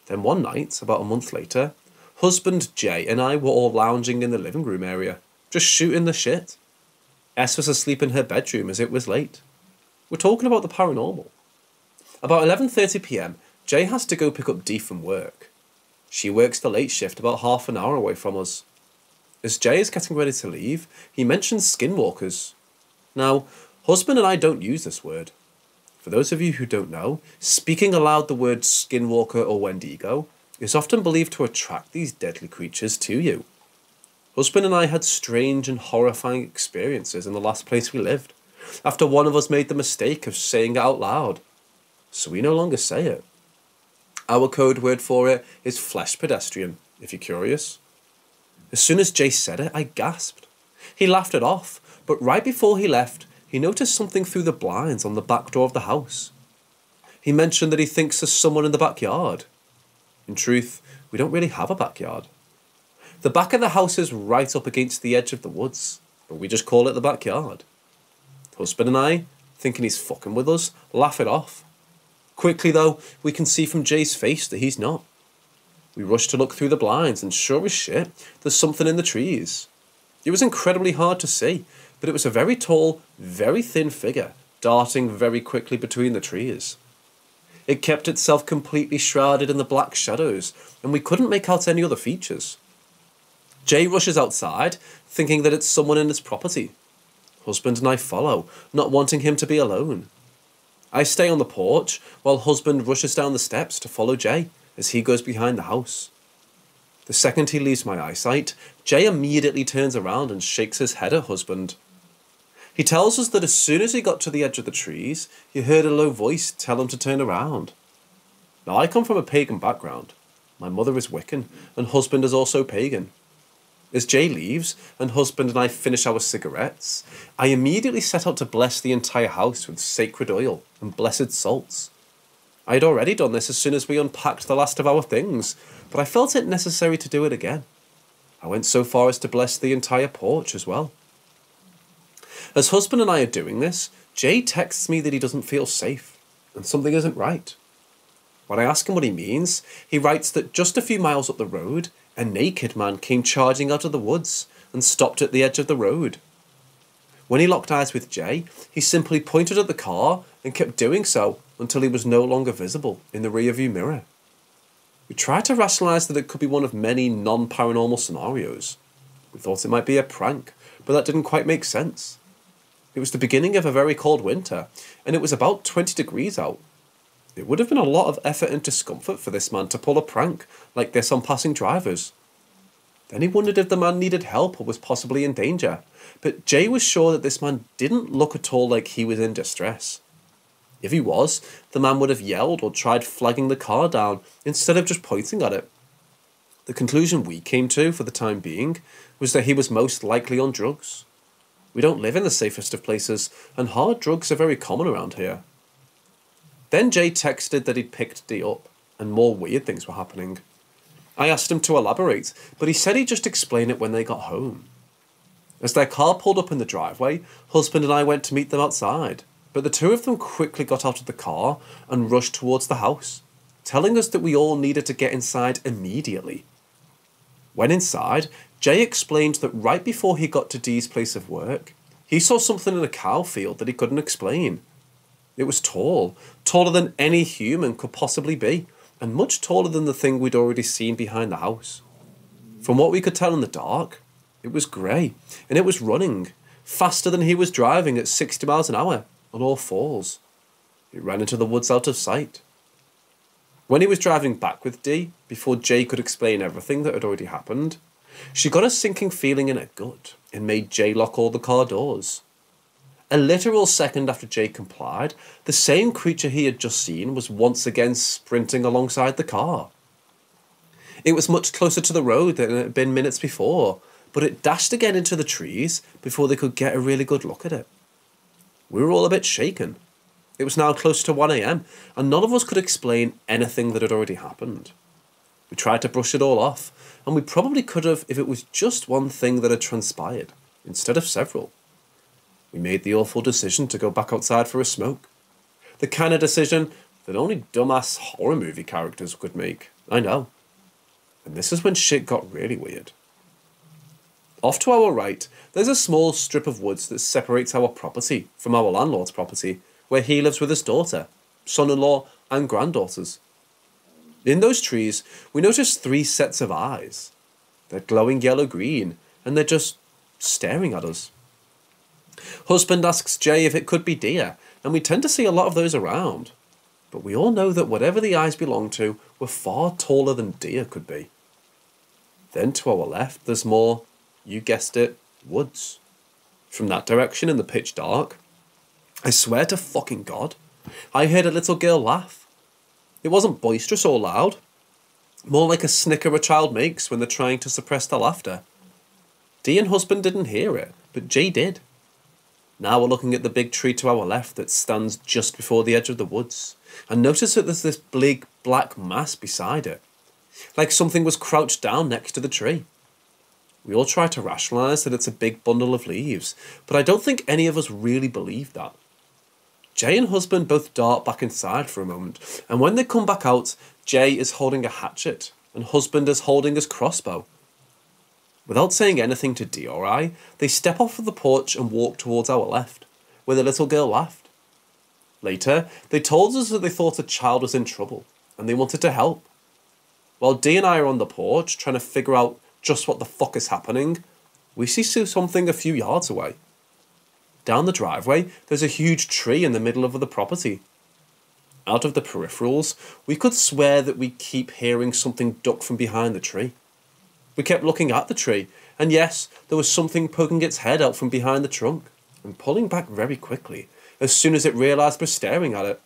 Speaker 1: Then one night, about a month later, husband Jay and I were all lounging in the living room area, just shooting the shit. S was asleep in her bedroom as it was late. We're talking about the paranormal. About 11:30 p.m, Jay has to go pick up D from work. She works the late shift about half an hour away from us. As Jay is getting ready to leave, he mentions skinwalkers. Now, husband and I don't use this word. For those of you who don't know, speaking aloud the word skinwalker or wendigo is often believed to attract these deadly creatures to you. Husband and I had strange and horrifying experiences in the last place we lived, after one of us made the mistake of saying it out loud. So we no longer say it. Our code word for it is flesh pedestrian, if you're curious. As soon as Jay said it, I gasped. He laughed it off, but right before he left, he noticed something through the blinds on the back door of the house. He mentioned that he thinks there's someone in the backyard. In truth, we don't really have a backyard. The back of the house is right up against the edge of the woods, but we just call it the backyard. Husband and I, thinking he's fucking with us, laugh it off. Quickly though, we can see from Jay's face that he's not. We rush to look through the blinds, and sure as shit, there's something in the trees. It was incredibly hard to see, but it was a very tall, very thin figure, darting very quickly between the trees. It kept itself completely shrouded in the black shadows, and we couldn't make out any other features. Jay rushes outside, thinking that it's someone in his property. Husband and I follow, not wanting him to be alone. I stay on the porch, while husband rushes down the steps to follow Jay, as he goes behind the house. The second he leaves my eyesight, Jay immediately turns around and shakes his head at husband. He tells us that as soon as he got to the edge of the trees, he heard a low voice tell him to turn around. Now, I come from a pagan background. My mother is Wiccan, and husband is also pagan. As Jay leaves, and husband and I finish our cigarettes, I immediately set out to bless the entire house with sacred oil and blessed salts. I had already done this as soon as we unpacked the last of our things, but I felt it necessary to do it again. I went so far as to bless the entire porch as well. As husband and I are doing this, Jay texts me that he doesn't feel safe, and something isn't right. When I ask him what he means, he writes that just a few miles up the road, a naked man came charging out of the woods and stopped at the edge of the road. When he locked eyes with Jay, he simply pointed at the car and kept doing so until he was no longer visible in the rearview mirror. We tried to rationalise that it could be one of many non-paranormal scenarios. We thought it might be a prank, but that didn't quite make sense. It was the beginning of a very cold winter, and it was about 20 degrees out. It would have been a lot of effort and discomfort for this man to pull a prank like this on passing drivers. Then he wondered if the man needed help or was possibly in danger, but Jay was sure that this man didn't look at all like he was in distress. If he was, the man would have yelled or tried flagging the car down instead of just pointing at it. The conclusion we came to for the time being was that he was most likely on drugs. We don't live in the safest of places, and hard drugs are very common around here. Then Jay texted that he'd picked Dee up, and more weird things were happening. I asked him to elaborate, but he said he'd just explain it when they got home. As their car pulled up in the driveway, husband and I went to meet them outside, but the two of them quickly got out of the car and rushed towards the house, telling us that we all needed to get inside immediately. When inside, Jay explained that right before he got to Dee's place of work, he saw something in a cow field that he couldn't explain. It was tall, taller than any human could possibly be, and much taller than the thing we'd already seen behind the house. From what we could tell in the dark, it was grey, and it was running, faster than he was driving at 60 miles an hour, on all fours. It ran into the woods out of sight. When he was driving back with Dee, before Jay could explain everything that had already happened, she got a sinking feeling in her gut and made Jay lock all the car doors. A literal second after Jay complied, the same creature he had just seen was once again sprinting alongside the car. It was much closer to the road than it had been minutes before, but it dashed again into the trees before they could get a really good look at it. We were all a bit shaken. It was now close to 1 a.m, and none of us could explain anything that had already happened. We tried to brush it all off, and we probably could have if it was just one thing that had transpired, instead of several. We made the awful decision to go back outside for a smoke. The kind of decision that only dumbass horror movie characters could make, I know. And this is when shit got really weird. Off to our right, there's a small strip of woods that separates our property from our landlord's property, where he lives with his daughter, son-in-law, and granddaughters. In those trees, we noticed 3 sets of eyes. They're glowing yellow-green, and they're just staring at us. Husband asks Jay if it could be deer, and we tend to see a lot of those around. But we all know that whatever the eyes belong to were far taller than deer could be. Then to our left, there's more, you guessed it, woods. From that direction in the pitch dark, I swear to fucking God, I heard a little girl laugh. It wasn't boisterous or loud, more like a snicker a child makes when they're trying to suppress their laughter. Dee and husband didn't hear it, but Jay did. Now we're looking at the big tree to our left that stands just before the edge of the woods, and notice that there's this big black mass beside it, like something was crouched down next to the tree. We all try to rationalise that it's a big bundle of leaves, but I don't think any of us really believe that. Jay and husband both dart back inside for a moment, and when they come back out, Jay is holding a hatchet, and husband is holding his crossbow. Without saying anything to Dee or I, they step off of the porch and walk towards our left, where the little girl laughed. Later, they told us that they thought a child was in trouble, and they wanted to help. While Dee and I are on the porch, trying to figure out just what the fuck is happening, we see something a few yards away. Down the driveway, there's a huge tree in the middle of the property. Out of the peripherals, we could swear that we keep hearing something duck from behind the tree. We kept looking at the tree, and yes, there was something poking its head out from behind the trunk, and pulling back very quickly, as soon as it realised we're staring at it.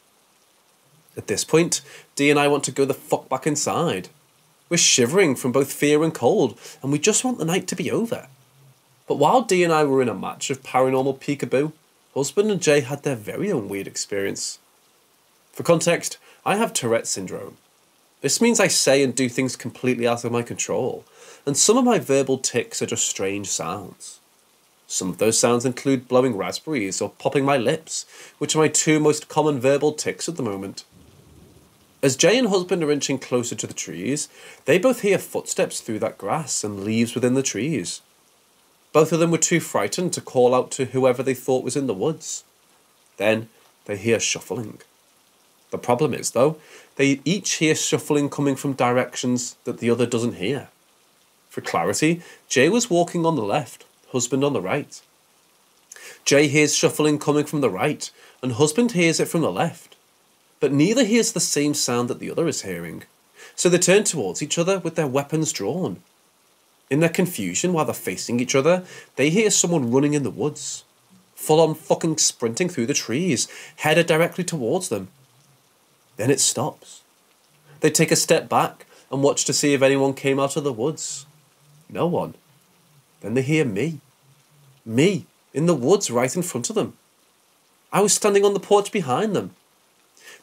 Speaker 1: At this point, Dee and I want to go the fuck back inside. We're shivering from both fear and cold, and we just want the night to be over. But while Dee and I were in a match of paranormal peekaboo, husband and Jay had their very own weird experience. For context, I have Tourette's syndrome. This means I say and do things completely out of my control, and some of my verbal tics are just strange sounds. Some of those sounds include blowing raspberries or popping my lips, which are my 2 most common verbal tics at the moment. As Jay and husband are inching closer to the trees, they both hear footsteps through that grass and leaves within the trees. Both of them were too frightened to call out to whoever they thought was in the woods. Then they hear shuffling. The problem is, though, they each hear shuffling coming from directions that the other doesn't hear. For clarity, Jay was walking on the left, husband on the right. Jay hears shuffling coming from the right, and husband hears it from the left. But neither hears the same sound that the other is hearing, so they turn towards each other with their weapons drawn. In their confusion, while they're facing each other, they hear someone running in the woods, full on fucking sprinting through the trees, headed directly towards them. Then it stops. They take a step back and watch to see if anyone came out of the woods. No one. Then they hear me. Me, in the woods right in front of them. I was standing on the porch behind them.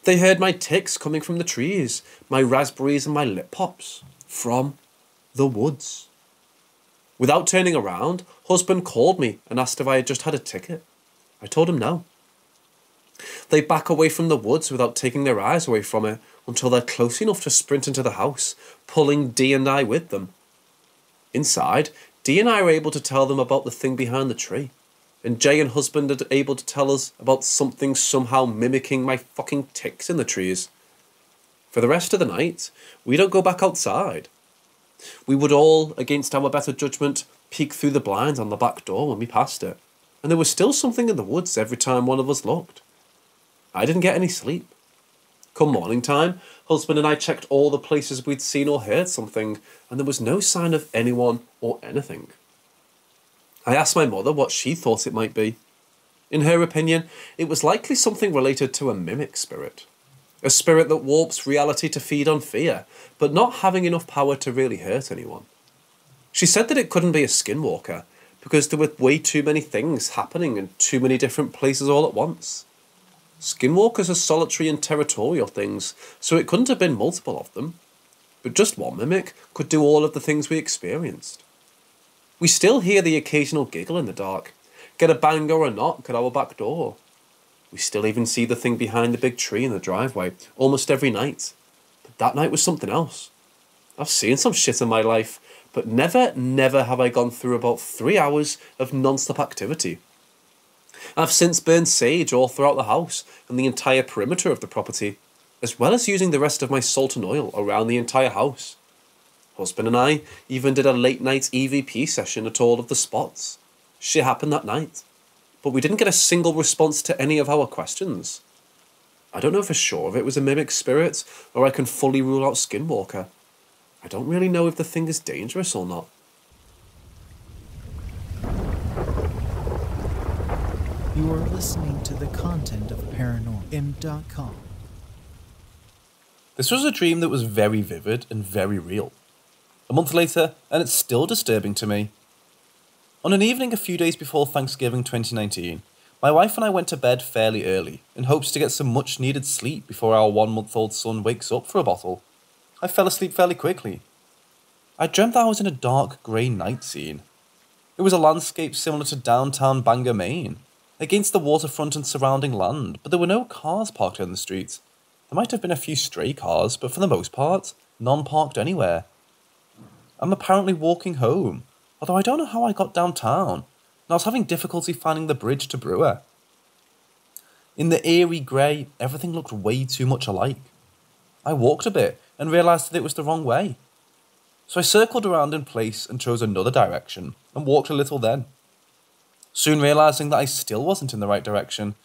Speaker 1: They heard my ticks coming from the trees, my raspberries and my lip pops, from the woods. Without turning around, husband called me and asked if I had just had a ticket. I told him no. They back away from the woods without taking their eyes away from it until they're close enough to sprint into the house, pulling Dee and I with them. Inside, Dee and I were able to tell them about the thing behind the tree, and Jay and husband are able to tell us about something somehow mimicking my fucking ticks in the trees. For the rest of the night, we don't go back outside. We would all, against our better judgment, peek through the blinds on the back door when we passed it, and there was still something in the woods every time one of us looked. I didn't get any sleep. Come morning time, husband and I checked all the places we'd seen or heard something, and there was no sign of anyone or anything. I asked my mother what she thought it might be. In her opinion, it was likely something related to a mimic spirit. A spirit that warps reality to feed on fear, but not having enough power to really hurt anyone. She said that it couldn't be a skinwalker, because there were way too many things happening in too many different places all at once. Skinwalkers are solitary and territorial things, so it couldn't have been multiple of them. But just one mimic could do all of the things we experienced. We still hear the occasional giggle in the dark, get a bang or a knock at our back door. We still even see the thing behind the big tree in the driveway almost every night. But that night was something else. I've seen some shit in my life, but never have I gone through about 3 hours of non-stop activity. I've since burned sage all throughout the house and the entire perimeter of the property, as well as using the rest of my salt and oil around the entire house. Husband and I even did a late night EVP session at all of the spots. Shit happened that night, but we didn't get a single response to any of our questions. I don't know for sure if it was a mimic spirit or I can fully rule out skinwalker. I don't really know if the thing is dangerous or not.
Speaker 2: You are listening to the content of ParanormalM.com.
Speaker 1: This was a dream that was very vivid and very real. A month later, and it's still disturbing to me. On an evening a few days before Thanksgiving 2019, my wife and I went to bed fairly early in hopes to get some much needed sleep before our 1-month-old son wakes up for a bottle. I fell asleep fairly quickly. I dreamt that I was in a dark grey night scene. It was a landscape similar to downtown Bangor, Maine, against the waterfront and surrounding land, but there were no cars parked in the streets. There might have been a few stray cars, but for the most part, none parked anywhere. I'm apparently walking home, although I don't know how I got downtown, and I was having difficulty finding the bridge to Brewer. In the eerie grey, everything looked way too much alike. I walked a bit and realised that it was the wrong way. So I circled around in place and chose another direction, and walked a little then. Soon realising that I still wasn't in the right direction,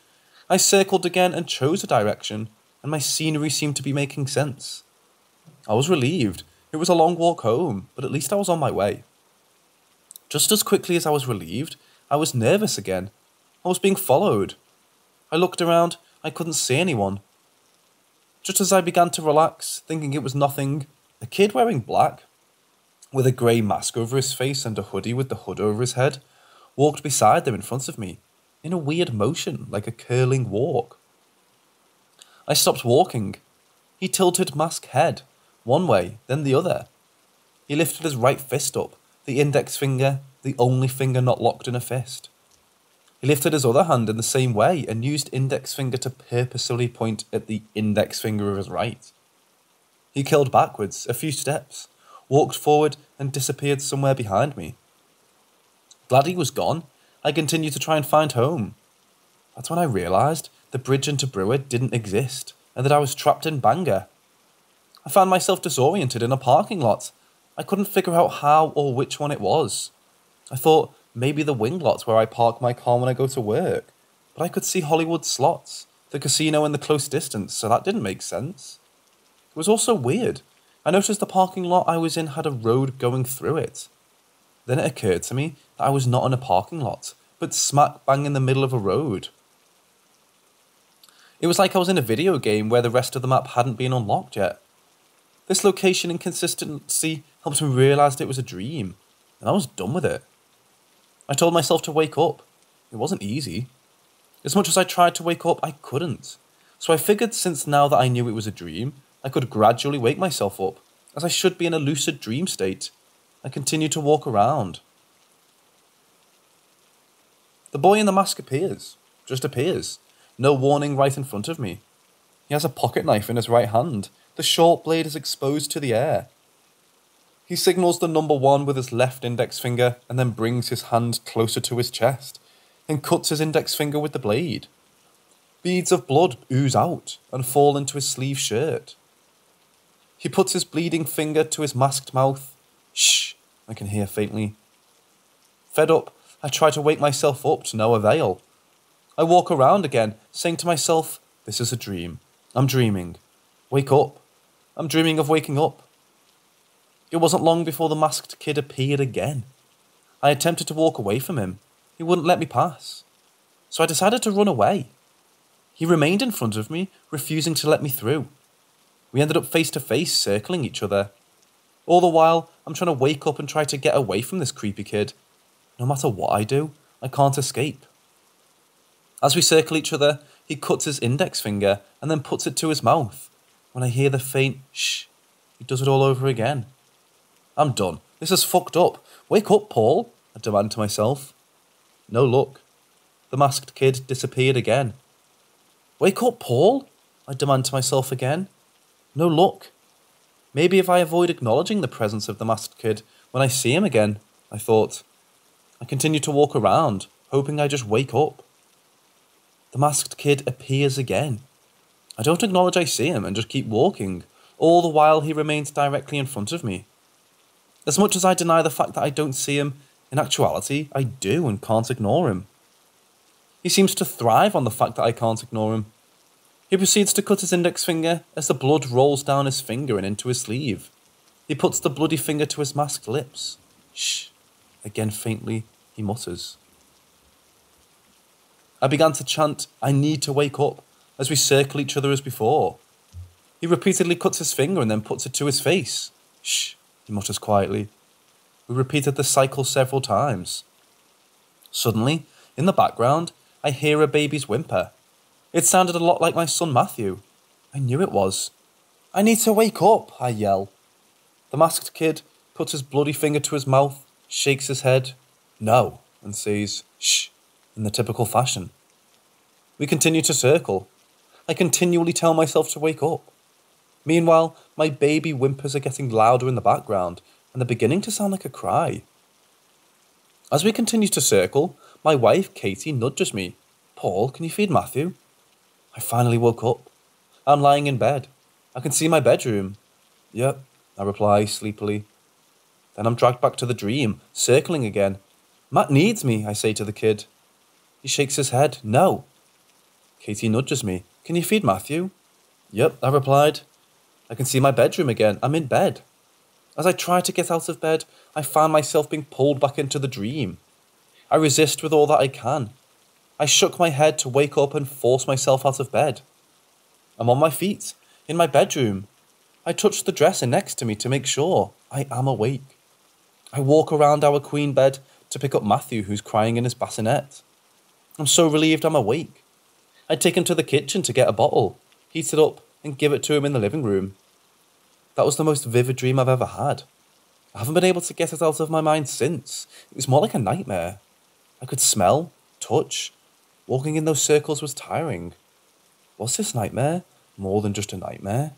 Speaker 1: I circled again and chose a direction, and my scenery seemed to be making sense. I was relieved. It was a long walk home, but at least I was on my way. Just as quickly as I was relieved, I was nervous again. I was being followed. I looked around. I couldn't see anyone. Just as I began to relax, thinking it was nothing, a kid wearing black, with a grey mask over his face and a hoodie with the hood over his head, walked beside them in front of me, in a weird motion, like a curling walk. I stopped walking. He tilted mask head, one way, then the other. He lifted his right fist up, the index finger, the only finger not locked in a fist. He lifted his other hand in the same way and used index finger to purposely point at the index finger of his right. He curled backwards a few steps, walked forward and disappeared somewhere behind me. Glad he was gone, I continued to try and find home. That's when I realised the bridge into Brewer didn't exist and that I was trapped in Bangor. I found myself disoriented in a parking lot. I couldn't figure out how or which one it was. I thought maybe the wing lot where I park my car when I go to work, but I could see Hollywood Slots, the casino in the close distance, so that didn't make sense. It was also weird. I noticed the parking lot I was in had a road going through it. Then it occurred to me that I was not in a parking lot, but smack bang in the middle of a road. It was like I was in a video game where the rest of the map hadn't been unlocked yet. This location inconsistency helped me realise that it was a dream, and I was done with it. I told myself to wake up. It wasn't easy. As much as I tried to wake up, I couldn't. So I figured since now that I knew it was a dream, I could gradually wake myself up, as I should be in a lucid dream state. I continued to walk around. The boy in the mask appears. Just appears. No warning, right in front of me. He has a pocket knife in his right hand. The short blade is exposed to the air. He signals the number 1 with his left index finger and then brings his hand closer to his chest and cuts his index finger with the blade. Beads of blood ooze out and fall into his sleeve shirt. He puts his bleeding finger to his masked mouth. Shh, I can hear faintly. Fed up, I try to wake myself up to no avail. I walk around again, saying to myself, this is a dream. I'm dreaming. Wake up. I'm dreaming of waking up. It wasn't long before the masked kid appeared again. I attempted to walk away from him. He wouldn't let me pass. So I decided to run away. He remained in front of me, refusing to let me through. We ended up face to face, circling each other. All the while, I'm trying to wake up and try to get away from this creepy kid. No matter what I do, I can't escape. As we circle each other, he cuts his index finger and then puts it to his mouth. When I hear the faint shh, he does it all over again. I'm done. This is fucked up. Wake up, Paul, I demand to myself. No luck. The masked kid disappeared again. Wake up, Paul, I demand to myself again. No luck. Maybe if I avoid acknowledging the presence of the masked kid when I see him again, I thought. I continue to walk around, hoping I just wake up. The masked kid appears again. I don't acknowledge I see him and just keep walking, all the while he remains directly in front of me. As much as I deny the fact that I don't see him, in actuality, I do and can't ignore him. He seems to thrive on the fact that I can't ignore him. He proceeds to cut his index finger as the blood rolls down his finger and into his sleeve. He puts the bloody finger to his masked lips. Shh. Again faintly, he mutters. I began to chant, I need to wake up, as we circle each other as before. He repeatedly cuts his finger and then puts it to his face. Shh, he mutters quietly. We repeated the cycle several times. Suddenly, in the background, I hear a baby's whimper. It sounded a lot like my son Matthew. I knew it was. I need to wake up, I yell. The masked kid puts his bloody finger to his mouth, shakes his head, no, and says, shh, in the typical fashion. We continue to circle. I continually tell myself to wake up. Meanwhile, my baby whimpers are getting louder in the background, and they're beginning to sound like a cry. As we continue to circle, my wife, Katie, nudges me. Paul, can you feed Matthew? I finally woke up. I'm lying in bed. I can see my bedroom. Yep, I reply sleepily. Then I'm dragged back to the dream, circling again. Matt needs me, I say to the kid. He shakes his head. No. Katie nudges me. Can you feed Matthew? Yep, I replied. I can see my bedroom again. I'm in bed. As I try to get out of bed, I find myself being pulled back into the dream. I resist with all that I can. I shook my head to wake up and force myself out of bed. I'm on my feet, in my bedroom. I touch the dresser next to me to make sure I am awake. I walk around our queen bed to pick up Matthew, who's crying in his bassinet. I'm so relieved I'm awake. I take him to the kitchen to get a bottle, heat it up, and give it to him in the living room. That was the most vivid dream I've ever had. I haven't been able to get it out of my mind since. It was more like a nightmare. I could smell, touch. Walking in those circles was tiring. Was this nightmare more than just a nightmare?